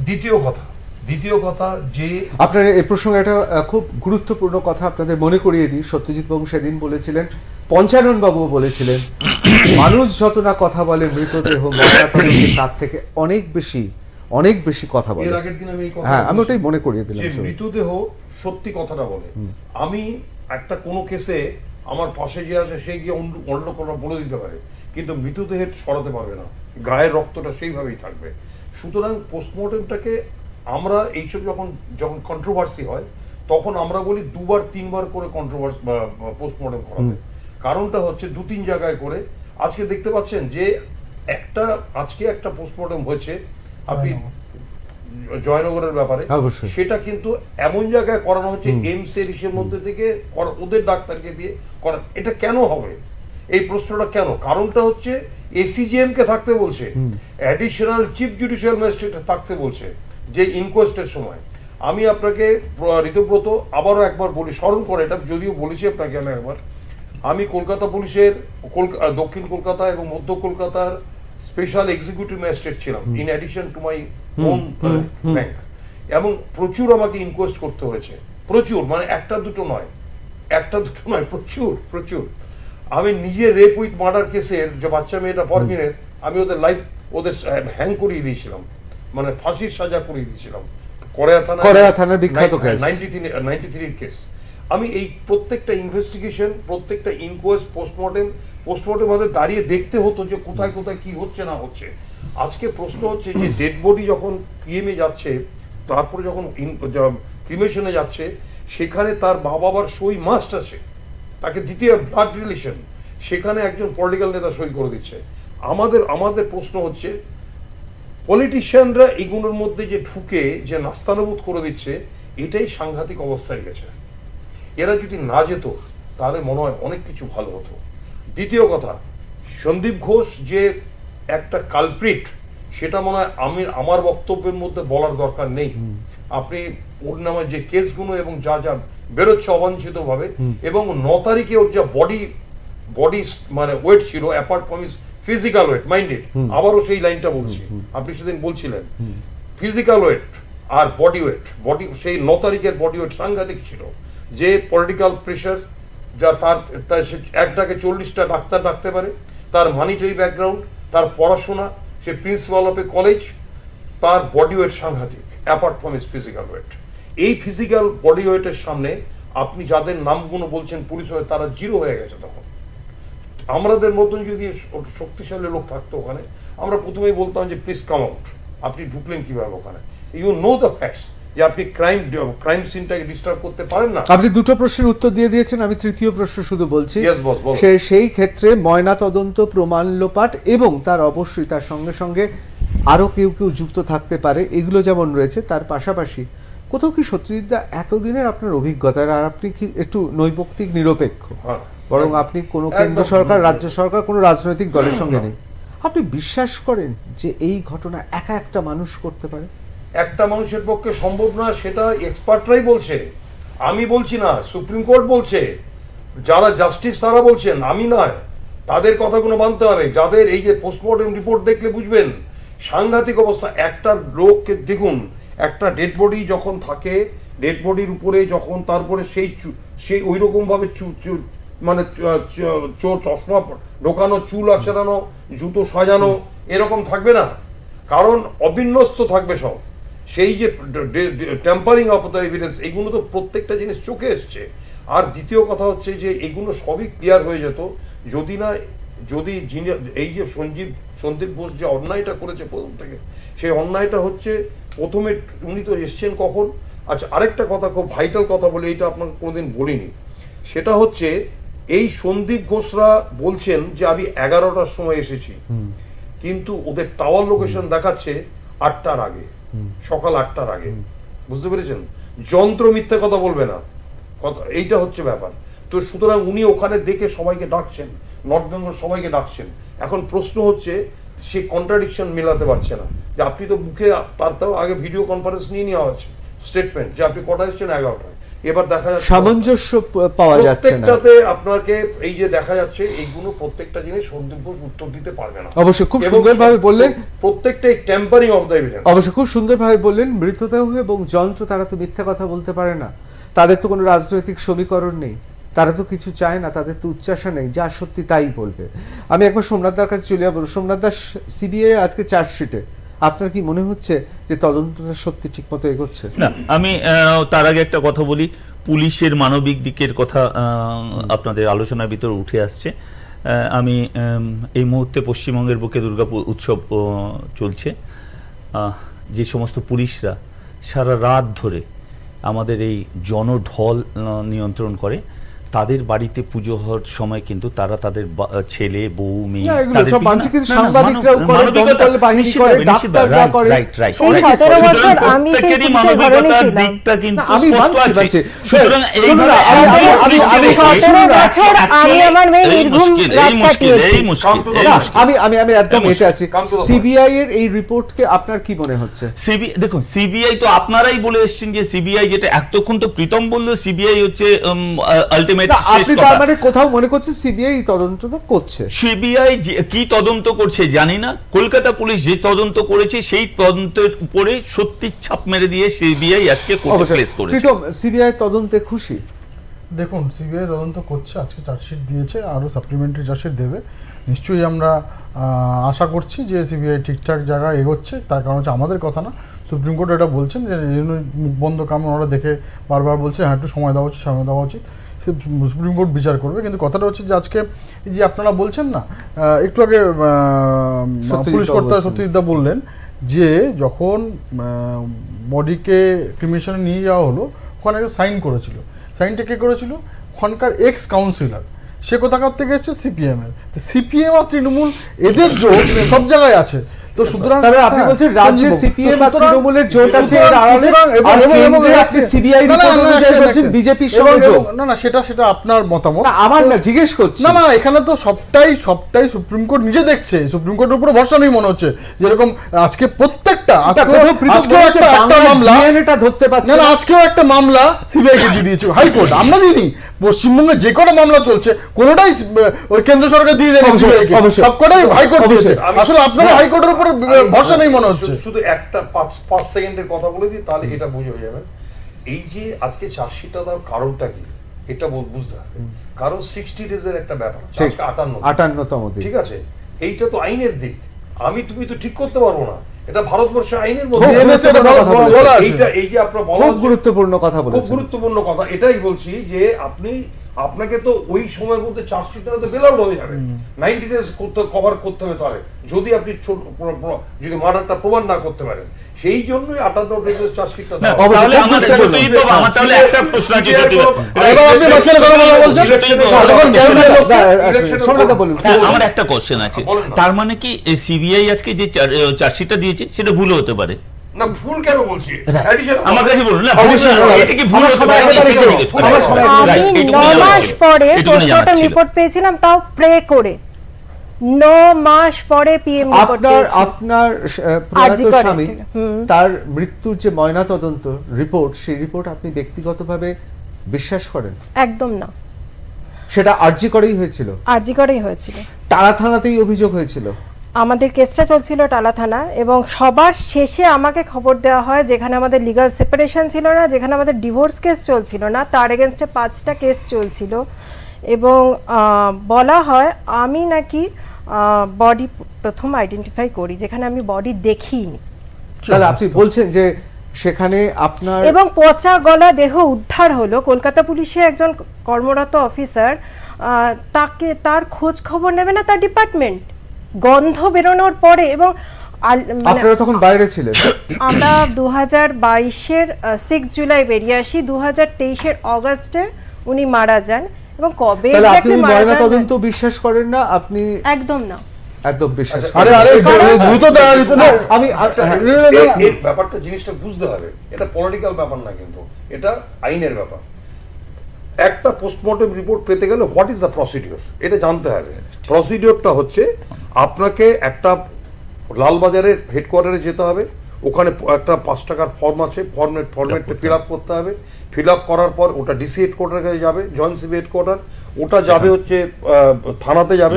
দ্বিতীয় কথা যে আপনার এই প্রসঙ্গে একটা খুব গুরুত্বপূর্ণ কথা আপনাদের মনে করিয়ে দিই। সত্যজিৎ বাবু সেদিন বলেছিলেন, পঞ্চানন বাবুও বলেছিলেন, মানুষ যত না কথা বলে মৃতদেহ তার থেকে অনেক বেশি কথা বলে। এর আগের দিন আমি এই কথা, হ্যাঁ, আমি ওটাই মনে করিয়ে দিলাম। মৃতদেহ সত্যি কথাটা বলে। আমি একটা কোনো কেসে আমার পাশে যে আছে সে গিয়ে অন্য কোনো বলে দিতে পারে, কিন্তু মৃতদেহের সরাতে পারবে না, গায়ের রক্তটা সেইভাবেই থাকবে। সুতরাং পোস্টমর্টমটাকে আমরা এইসব যখন কন্ট্রোভার্সি হয়, তখন আমরা বলি 2-3 বার করে কন্ট্রোভার্সি পোস্টমর্টম করাতে। কারণটা হচ্ছে 2-3 জায়গায় করে। আজকে দেখতে পাচ্ছেন যে আজকে একটা পোস্টমর্টম হয়েছে আপনি জয়নগরের ব্যাপারে, সেটা কিন্তু এমন জায়গায় করানো হচ্ছে এমস এর ইসের মধ্যে থেকে, ওদের ডাক্তারকে দিয়ে করা। এটা কেন হবে? এই প্রশ্নটা কেন? কারণটা হচ্ছে এসিজিএম কে থাকতে বলছে, অ্যাডিশনাল চিফ জুডিশিয়াল ম্যাজিস্ট্রেট থাকতে বলছে যে ইনকোয়েস্টের সময়। আমি আপনাকে ঋতব্রত আবারও একবার বলি, স্মরণ করে, এটা যদিও বলেছি আপনাকে আমি একবার, আমি কলকাতা পুলিশের দক্ষিণ কলকাতা এবং মধ্য কলকাতার স্পেশাল এক্সিকিউটিভ ম্যাজিস্ট্রেট ছিলাম, in addition to my own rank, এবং প্রচুর আমাকে ইনকোয়েস্ট করতে হয়েছে, প্রচুর, মানে একটা দুটো নয়, প্রচুর। আমি নিজে রেপ উইথ মার্ডার কেসের যে বাচ্চা মেয়েটা ফরমিনের, আমি ওদের হ্যাং করিয়ে দিয়েছিলাম, মানে ফাঁসির সাজা করিয়ে দিয়েছিলাম, কড়াইয়া থানার বিখ্যাত কেস, 93 কেস। আমি এই প্রত্যেকটা ইনভেস্টিগেশন, প্রত্যেকটা ইনকোয়েস্ট, পোস্টমর্টেম ভাবে দাঁড়িয়ে দেখতে হতো যে কোথায় কি হচ্ছে না হচ্ছে। আজকে প্রশ্ন হচ্ছে যে ডেড বডি যখন পিএমএ যাচ্ছে, তারপরে যখন ক্রিমেশনে যাচ্ছে সেখানে তার বাবার সই মাস্ট আছে, তাকে দ্বিতীয় ব্লাড রিলেশন, সেখানে একজন পলিটিক্যাল নেতা সই করে দিচ্ছে। আমাদের প্রশ্ন হচ্ছে পলিটিশিয়ানরা এগুলোর মধ্যে যে ঢুকে যে নাস্তানুবোধ করে দিচ্ছে, এটাই সাংঘাতিক অবস্থায় গেছে। এরা যদি না যেত তাহলে মনে হয় অনেক কিছু ভালো হতো। দ্বিতীয় কথা, সন্দীপ ঘোষ যে একটা কালপ্রিট, সেটা মনে হয় আমার বক্তব্যের মধ্যে বলার দরকার নেই। আপনি ওর নামে যে কেসগুলো এবং যা যা বেরোচ্ছে অবাঞ্ছিত ভাবে, এবং 9 তারিখে ওর যা বডি মানে ওয়েট ছিল, apart from is physical weight, minded, আবারও সেই লাইনটা বলছি, আপনি সেদিন বলছিলেন ফিজিক্যাল ওয়েট আর বডি ওয়েট, সেই 9 তারিখের বডি ওয়েট সাংঘাতিক ছিল। যে পলিটিক্যাল প্রেশার, যা তার 1 ডাকে 40টা ডাক্তার ডাকতে পারে, তার মানিটারি ব্যাকগ্রাউন্ড, তার পড়াশোনা, সে প্রিন্সিপাল অফ এ কলেজ, তার বডি ওয়েট সাংঘাতিক apart from is physical weight. এই ফিজিক্যাল বডি ওয়েটের সামনে আপনি যাদের নামগুলো বলছেন পুলিশ হয়ে, তারা জিরো হয়ে গেছে। তখন আমাদের মতন যদি শক্তিশালী লোক থাকতো ওখানে, আমরা প্রথমেই বলতাম যে প্লিজ কাম আউট, আপনি ঢুকলেন কিভাবে ওখানে, ইউ নো দ্য ফ্যাক্টস, যে আপনি ক্রাইম সিনটাকে ডিস্টার্ব করতে পারেন না। আপনি দুটো প্রশ্নের উত্তর দিয়ে দিয়েছেন, আমি তৃতীয় প্রশ্ন শুধু বলছি। সেই ক্ষেত্রে ময়না তদন্ত, প্রমাণ লোপাট এবং তার অবশ্যই তার সঙ্গে সঙ্গে আরো কেউ যুক্ত থাকতে পারে, এগুলো যেমন রয়েছে, তার পাশাপাশি কোথাও কি সত্যজিৎদা এতদিনের আপনার অভিজ্ঞতা, আর আপনি কি একটু নৈপক্ষিক নিরপেক্ষ, বরং আপনি কোনো কেন্দ্র সরকার, রাজ্য সরকার, কোনো রাজনৈতিক দলের সঙ্গে নেই, আপনি বিশ্বাস করেন যে এই ঘটনা একা একটা মানুষ করতে পারে? একটা মানুষের পক্ষে সম্ভব না, সেটা এক্সপার্টরাই বলছে, আমি বলছি না, সুপ্রিম কোর্ট বলছে, যারা জাস্টিস তারা বলছেন, আমি নয়। তাদের কথাগুলো মানতে হবে। যাদের এই যে পোস্টমর্টম রিপোর্ট দেখলে বুঝবেন সাংঘাতিক অবস্থা। একটা লোককে দেখুন, একটা ডেড বডি যখন থাকে, ডেড বডির উপরে যখন তারপরে সেই ওই রকম ভাবে মানে চশমা ঢোকানো, চুল আঁচড়ানো, জুতো সাজানো, এরকম থাকবে না, কারণ অবিন্যস্ত থাকবে সব। সেই যে টেম্পারিং অফ দ্য এভিডেন্স, এগুলো তো প্রত্যেকটা জিনিস চোখে এসছে। আর দ্বিতীয় কথা হচ্ছে যে এগুলো সবই ক্লিয়ার হয়ে যেত যদি এই যে সন্দীপ ঘোষ যে অন্যায়টা করেছে প্রথম থেকে, সেই অন্যায়টা হচ্ছে প্রথমে উনি তো এসছেন কখন। আচ্ছা, আরেকটা কথা, খুব ভাইটাল কথা বলে, এইটা আপনাকে কোনোদিন বলিনি, সেটা হচ্ছে এই সন্দীপ ঘোষরা বলছেন যে আমি 11টার সময় এসেছি, কিন্তু ওদের টাওয়ার লোকেশন দেখাচ্ছে 8টার আগে, সকাল 8টার আগে। বুঝতে পেরেছেন? যন্ত্র মিথ্যে কথা বলবে না, এইটা হচ্ছে ব্যাপার। তো সুতরাং উনি ওখানে দেখে সবাইকে ডাকছেন, নর্থ বেঙ্গল সবাইকে ডাকছেন। এখন প্রশ্ন হচ্ছে সে কন্ট্রাডিকশন মেলাতে পারছে না, যে আপনি তো মুখে, তার আগে ভিডিও কনফারেন্স নিয়ে নেওয়া হচ্ছে, স্টেটমেন্ট যে আপনি কটা এসেছেন 11টায়, এবার দেখা যাচ্ছে সামঞ্জস্য পাওয়া যাচ্ছে না। প্রত্যেকটাতে আপনাকে এই যে দেখা যাচ্ছে, এইগুলো প্রত্যেকটা জিনিস সন্দীপ ঘোষ উত্তর দিতে পারবে না। অবশ্যই খুব সুন্দরভাবে বললেন, প্রত্যেকটাই টেম্পারিং অফ দ্য এভিডেন্স। অবশ্যই খুব সুন্দরভাবে বললেন। মৃতদেহ এবং যন্ত্র, তারা তো মিথ্যা কথা বলতে পারে না, তাদের তো কোনো রাজনৈতিক সমীকরণ নেই, তারা তো কিছু চায় না, তাদের তো উচ্চাসা নেই, যা সত্যি তাই বলবে। আমি একবার সোমনাথদার কাছে চলে যাবো। সোমনাথদা, সিবিআই আজকে চার্জশিটে আপনার কি মনে হচ্ছে যে তদন্তটা সত্যি ঠিকমতো এগোচ্ছে? না, আমি তার আগে একটা কথা বলি, পুলিশের মানবিক দিকের কথা আপনাদের আলোচনার ভিতরে উঠে আসছে। আমি এই মুহূর্তে পশ্চিমবঙ্গের বুকে দুর্গাপুর উৎসব চলছে, যে সমস্ত পুলিশরা সারা রাত ধরে আমাদের এই জনঢল নিয়ন্ত্রণ করে, তাদের বাড়িতে পুজো হওয়ার সময় কিন্তু তারা তাদের ছেলে, বউ, মেয়ে, আমি একদম এসে আছি। সিবিআই এর এই রিপোর্টকে আপনার কি মনে হচ্ছে? দেখুন, সিবিআই তো আপনারাই বলে এসছেন যে সিবিআই, যেটা এতক্ষণ তো প্রীতম বললো সিবিআই হচ্ছে আপনি তার মানে কোথাও মনে করছে সিবিআই তদন্তটা করছে? সিবিআই কি তদন্ত করছে জানি না, কলকাতা পুলিশ যে তদন্ত করেছে সেই তদন্তের উপরে সত্যি ছাপ মেরে দিয়ে সিবিআই আজকে কোর্টে প্লেস করেছে। সিবিআই তদন্তে খুশি? দেখুন, সিবিআই তদন্ত করছে, আজকে চার্জশিট দিয়েছে, আরও সাপ্লিমেন্টারি চার্জশিট দেবে। নিশ্চয়ই আমরা আশা করছি যে সিবিআই ঠিকঠাক জায়গায় এগোচ্ছে। তার কারণ হচ্ছে আমাদের কথা না, সুপ্রিম কোর্ট এটা বলছেন যে মুখ বন্ধ কাম ওনারা দেখে বারবার বলছে হ্যাঁ একটু সময় দেওয়া উচিত, সময় দেওয়া উচিত, সুপ্রিম কোর্ট বিচার করবে। কিন্তু কথাটা হচ্ছে যে আজকে এই যে আপনারা বলছেন না, একটু আগে পুলিশ কর্তা সত্যজিৎদা বললেন যে যখন বডিকে ক্রিমেশনে নিয়ে যাওয়া হলো ওখানে একটা সাইন করেছিল, সাইনটা কে করেছিল? ওখানকার এক্স কাউন্সিলর, সে কোথাকার থেকে এসছে? সিপিএম এর। সিপিএম আর তৃণমূল এদের জোট সব জায়গায় আছে। তো সুতরাং আপনি বলছেন রাজ্যে সিপিএম আর তৃণমূলের জোট আছে, এর আড়ালে আর কেন্দ্রে আছে সিবিআই রিপোর্ট অনুযায়ী বলছেন বিজেপির সঙ্গে যোগ। না সেটা আপনার মতামত, আমার না, জিজ্ঞেস করছি। না এখানে তো সবটাই সুপ্রিম কোর্ট নিজে দেখছে, সুপ্রিম কোর্টের উপরে ভরসা নেই মনে হচ্ছে। যেরকম আজকে প্রত্যেকটা একটা মামলা এটা ধরতে পারছে না, আজকেও একটা মামলা সিবিআই কে দিয়ে দিয়েছে হাইকোর্ট, আমরা দিইনি। পশ্চিমবঙ্গে যে কটা মামলা চলছে কোনোটাই ওই কেন্দ্র সরকার দিয়ে দেয়নি সিবিআই কে, সবকটাই হাইকোর্ট দিয়েছে। আসলে আপনারা হাইকোর্টের উপরে ভরসা নেই মনে হচ্ছে। শুধু একটা 5 সেকেন্ডের কথা বলে দিই, তাহলে এটা বুঝে হয়ে যাবে। এই যে আজকে চার্জশিটটা দেওয়ার কারণটা কি এটা বুঝতে হবে। কারণ 60 ডেজের একটা ব্যাপার, আজকে 58তম দিন, ঠিক আছে? এইটা তো আইনের দিক, তুমি তো ঠিক করতে পারবো না, এটা ভারতবর্ষের আইনের মধ্যে এই যে আপনার খুব গুরুত্বপূর্ণ কথা বলেছেন, খুব গুরুত্বপূর্ণ কথা। এটাই বলছি যে আপনাকে তো ওই সময়ের মধ্যে চার্জশিটটা তো বেল আউট হয়ে যাবে, 90 ডেজ কভার করতে হবে। তাহলে যদি আপনি যদি মার্ডারটা প্রমাণ না করতে পারেন, সেই জন্যই 58 ডেজের চার্জশিটটা আমার একটা কোশ্চেন আছে। তার মানে কি সিবিআই আজকে যে চার্জশিটটা দিয়েছে সেটা ভুল হতে পারে? না, ভুল কেন বলছি? আমার কাছে বলুন না, এটা কি ভুল হতে পারে? আমি 9 মাস পরে পোস্টমর্টম রিপোর্ট পেয়েছিলাম, তাও প্রে করে 9 মাস পরে পিএম রিপোর্ট পেয়েছি। আপনার প্রয়াত স্বামী তার মৃত্যুর যে ময়নাতদন্ত রিপোর্ট, সেই রিপোর্ট আপনি ব্যক্তিগতভাবে বিশ্বাস করেন? একদম না। সেটা আরজি করেই হয়েছিল? আরজি করেই হয়েছিল, টালা থানাতেই অভিযোগ হয়েছিল। আমাদের কেসটা চলছিল টালা থানা, এবং সবার শেষে আমাকে খবর দেওয়া হয় যেখানে আমাদের লিগাল সেপারেশন ছিল না, যেখানে আমাদের ডিভোর্স কেস চলছিল না, তার এগেনস্টে 5টা কেস চলছিল। এবং বলা হয় আমি নাকি বডি প্রথম আইডেন্টিফাই করি, যেখানে আমি বডি দেখিনি। তাহলে আপনি বলছেন যে সেখানে আপনার এবং পচা গলা দেহ উদ্ধার হলো, কলকাতা পুলিশে একজন কর্মরত অফিসার তার খোঁজ খবর নেবে না তার ডিপার্টমেন্ট, গন্ধ বেরোনোর পরে। এবং আপনারা তখন বাইরে ছিলেন? আমরা 2022-এর 6 জুলাই বেরিয়ে আসি, 2023-এর অগাস্টে উনি মারা যান। এবং কবে আপনি ময়নাতদন্ত বিশ্বাস করেন না? আপনি একদম না, একদম বিশ্বাস। আমি ব্যাপারটা জিনিসটা বুঝতে হবে, এটা পলিটিক্যাল ব্যাপার না, কিন্তু এটা আইনের ব্যাপার। একটা পোস্টমর্টম রিপোর্ট পেতে গেলে হোয়াট ইজ দ্য প্রসিডিওর এটা জানতে হবে। প্রসিডিওরটা হচ্ছে আপনাকে একটা লালবাজারের হেডকোয়ার্টারে যেতে হবে, ওখানে একটা 5 টাকার ফর্ম আছে, ফর্মেটটা ফিল আপ করতে হবে। ফিল আপ করার পর ওটা ডিসি হেডকোয়ার্টার কাছে যাবে, জয়েন্ট সিবি হেডকোয়ার্টার, ওটা যাবে হচ্ছে থানাতে যাবে,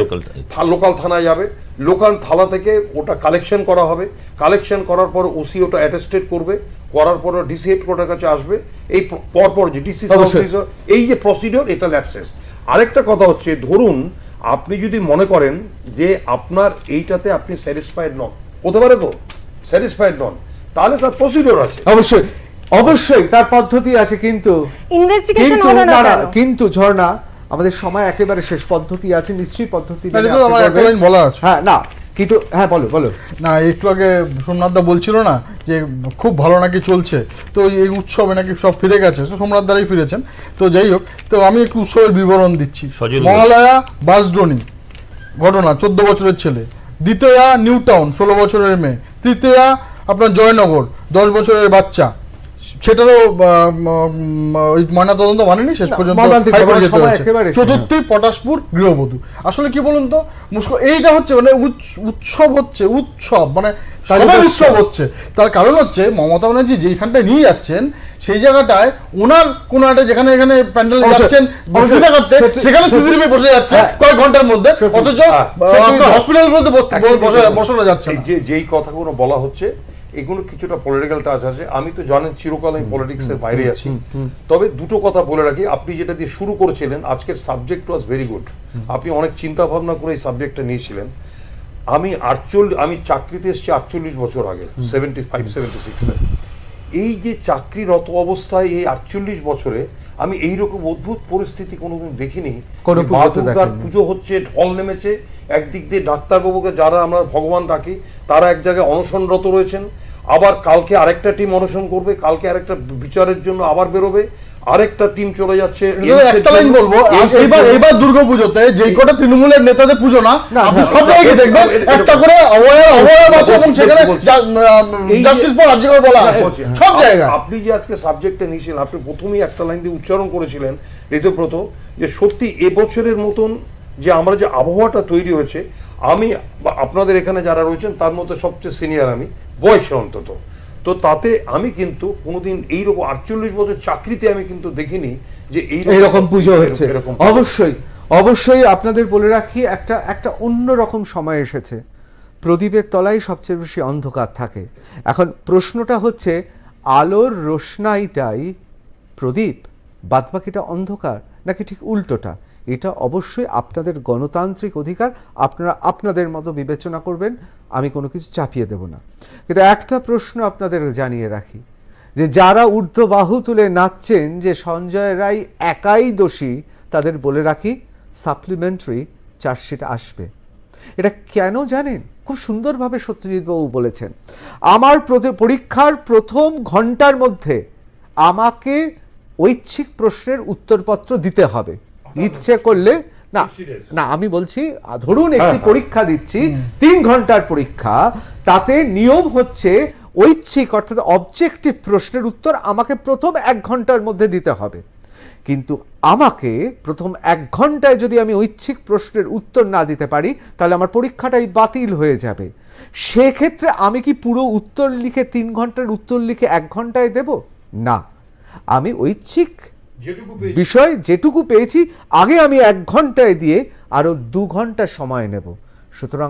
লোকাল থানায় যাবে, লোকাল থানা থেকে ওটা কালেকশন করা হবে, কালেকশন করার পর ওসি ওটা অ্যাটেস্টেড করবে, করার পর ডিসি হেডকোয়ার্টার কাছে আসবে। এই পরপর যে ডিসি এই যে প্রসিডিওর, এটা ল্যাপসেস। আরেকটা কথা হচ্ছে, ধরুন আপনি যদি মনে করেন যে আপনার এইটাতে আপনি স্যাটিসফাইড নন, হতে পারে তো স্যাটিসফাইড নন, তাহলে তার প্রসিডিওর আছে। অবশ্যই অবশ্যই তার পদ্ধতি আছে, কিন্তু ইনভেস্টিগেশন হলো না। কিন্তু ঝর্ণা, আমাদের সময় একেবারে শেষ, পদ্ধতি আছে নিশ্চয়ই, পদ্ধতি আমার একটা লাইন বলা আছে। হ্যাঁ না কিন্তু হ্যাঁ বলো না, একটু আগে সোমনাথদা বলছিল না যে খুব ভালো নাকি চলছে, তো এই উৎসবে নাকি সব ফিরে গেছে, সোমনাথ দ্বারাই ফিরেছেন। তো যাই হোক, তো আমি একটু উৎসবের বিবরণ দিচ্ছি। মহালয়া বাসড্রোনি ঘটনা, 14 বছরের ছেলে। দ্বিতীয়া নিউ টাউন, 16 বছরের মেয়ে। তৃতীয়া আপনার জয়নগর, 10 বছরের বাচ্চা, সেটারও ওই ময়নাতদন্ত মানেনি, শেষ পর্যন্ত চতুর্থী পটাশপুর গৃহবধূ। আসলে কি বলুন তো, এইটা হচ্ছে মানে উৎসব হচ্ছে, উৎসব মানে উৎসব হচ্ছে। তার কারণ হচ্ছে মমতা ব্যানার্জি যেখানটায় নিয়ে যাচ্ছেন, সেই জায়গাটায় ওনার কোন একটা যেখানে এখানে প্যান্ডেল যাচ্ছেন সেখানে সিসিটিভি বসে যাচ্ছে কয়েক ঘন্টার মধ্যে, অথচ হসপিটালগুলোতে বসানো যাচ্ছে। যেই কথাগুলো বলা হচ্ছে এগুলো কিছুটা পলিটিক্যাল টাচ আছে। আমি তো জানেন চিরকাল আমি পলিটিক্সের বাইরে আছি, তবে দুটো কথা বলে রাখি। আপনি যেটা দিয়ে শুরু করেছিলেন, আজকের সাবজেক্ট ওয়াজ ভেরি গুড, আপনি অনেক চিন্তা ভাবনা করে এই সাবজেক্টটা নিয়েছিলেন। আমি চাকরিতে এসেছি 48 বছর আগে, 75-76-এ। এই যে চাকরিরত অবস্থায় এই 48 বছরে আমি এইরকম অদ্ভুত পরিস্থিতি কোনোদিন দেখিনি। মা দুর্গার পুজো হচ্ছে, ঢল নেমেছে, একদিক দিয়ে ডাক্তারবাবুকে যারা আমরা ভগবান ডাকি তারা এক জায়গায় অনশনরত রয়েছেন, আবার কালকে আরেকটা টিম অনশন করবে, কালকে আরেকটা বিচারের জন্য আবার বেরোবে, আরেকটা টিম চলে যাচ্ছে। একটা লাইন বলবো, এইবার দুর্গাপুজোতে যে কটা তৃণমূলের নেতাদের পুজো না, আপনি সব জায়গায় দেখবেন একটা করে অবয়ব আছে এবং সেখানে জাস্টিস ফর আরজিকর বলা আছে সব জায়গায়। আপনি যে আজকে সাবজেক্টে নিয়েছিলেন, আপনি প্রথমেই একটা লাইন দিয়ে উচ্চারণ করেছিলেন ঋতুব্রত, যে সত্যি এবছরের মতন যে আমরা যে আবহাওয়াটা তৈরি হয়েছে, আমি আপনাদের এখানে যারা রয়েছেন তার মধ্যে সবচেয়ে সিনিয়র আমি বয়সে অন্তত, তো তাতে আমি কিন্তু কোনোদিন এইরকম 48 বছর চাকরিতে আমি কিন্তু দেখিনি যে এইরকম পুজো হচ্ছে। অবশ্যই অবশ্যই আপনাদের বলে রাখি, একটা অন্য রকম সময় এসেছে। প্রদীপের তলায় সবচেয়ে বেশি অন্ধকার থাকে। এখন প্রশ্নটা হচ্ছে, আলোর রোশনাইটাই প্রদীপ, বাদবাকিটা অন্ধকার, নাকি ঠিক উল্টোটা? এটা অবশ্যই আপনাদের গণতান্ত্রিক অধিকার, আপনারা আপনাদের মতো বিবেচনা করবেন, আমি কোনো কিছু চাপিয়ে দেব না। কিন্তু একটা প্রশ্ন আপনাদের জানিয়ে রাখি, যে যারা ঊর্ধ্ববাহু তুলে নাচছেন যে সঞ্জয় রায় একাই দোষী, তাদের বলে রাখি সাপ্লিমেন্টারি চার্জশিট আসবে। এটা কেন জানেন? খুব সুন্দরভাবে সত্যজিৎবাবু বলেছেন, আমার পরীক্ষার প্রথম ঘন্টার মধ্যে আমাকে ঐচ্ছিক প্রশ্নের উত্তরপত্র দিতে হবে। ইচ্ছে করলে না না, আমি বলছি ধরুন একটি পরীক্ষা দিচ্ছি, 3 ঘন্টার পরীক্ষা, তাতে নিয়ম হচ্ছে ঐচ্ছিক অর্থাৎ অবজেক্টিভ প্রশ্নের উত্তর আমাকে প্রথম 1 ঘন্টার মধ্যে দিতে হবে। কিন্তু আমাকে প্রথম 1 ঘন্টায় যদি আমি ঐচ্ছিক প্রশ্নের উত্তর না দিতে পারি, তাহলে আমার পরীক্ষাটাই বাতিল হয়ে যাবে। সেক্ষেত্রে আমি কি পুরো উত্তর লিখে 3 ঘন্টার উত্তর লিখে 1 ঘন্টায় দেব? না, আমি ঐচ্ছিক বিষয় যেটুকু পেয়েছি আগে আমি 1 ঘন্টায় দিয়ে আরো 2 ঘন্টা সময় নেব। সুতরাং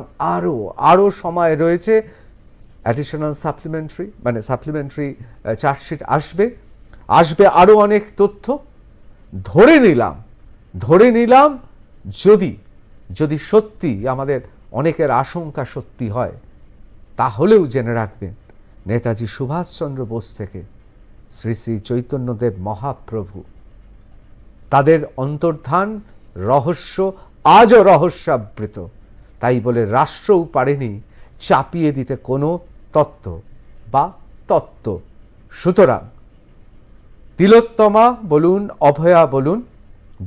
আরো সময় রয়েছে। অ্যাডিশনাল সাপ্লিমেন্টারি চার্জশিট আসবে আরো অনেক তথ্য। ধরে নিলাম যদি সত্যি আমাদের অনেকের আশঙ্কা সত্যি হয়, তাহলেও জেনে রাখবেন নেতাজি সুভাষচন্দ্র বোস থেকে শ্রী শ্রী চৈতন্যদেব মহাপ্রভু, তাদের অন্তর্ধান রহস্য আজও রহস্যাবৃত। তাই বলে রাষ্ট্রও পারেনি চাপিয়ে দিতে কোনো তত্ত্ব। সুতরাং তিলোত্তমা বলুন, অভয়া বলুন,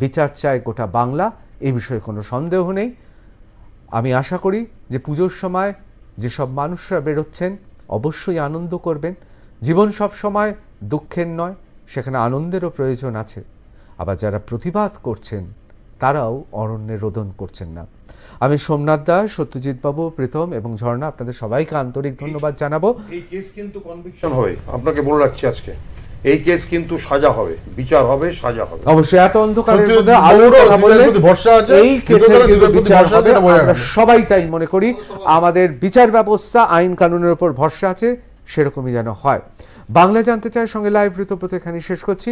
বিচার চায় গোটা বাংলা, এই বিষয়ে কোনো সন্দেহ নেই। আমি আশা করি যে পুজোর সময় যেসব মানুষরা বেরোচ্ছেন অবশ্যই আনন্দ করবেন। জীবন সব সময় দুঃখের নয়, সেখানে আনন্দেরও প্রয়োজন আছে। আবার যারা প্রতিবাদ করছেন তারাও অরণ্যে রোদন করছেন না। আমি সোমনাথ দাস, সত্যজিৎবাবু, প্রীতম এবং ঝর্ণা, আপনাদের সবাইকে আন্তরিক ধন্যবাদ জানাবো। এই কেস কিন্তু কনভিকশন হবে, আপনাকে বলে রাখছি আজকে এই কেস কিন্তু সাজা হবে, বিচার হবে, সাজা হবে। অবশ্যই এত অন্ধকারের মধ্যে আলোর কথা বললে ভরসা আছে, এই কেসের কিন্তু বিচার হবে, আমরা সবাই তাই মনে করি। আমাদের বিচার ব্যবস্থা আইন কানুনের উপর ভরসা আছে, সেরকমই যেন হয়। বাংলা জানতে চায় সঙ্গে লাইভ ঋতুব্রত এখানে শেষ করছি।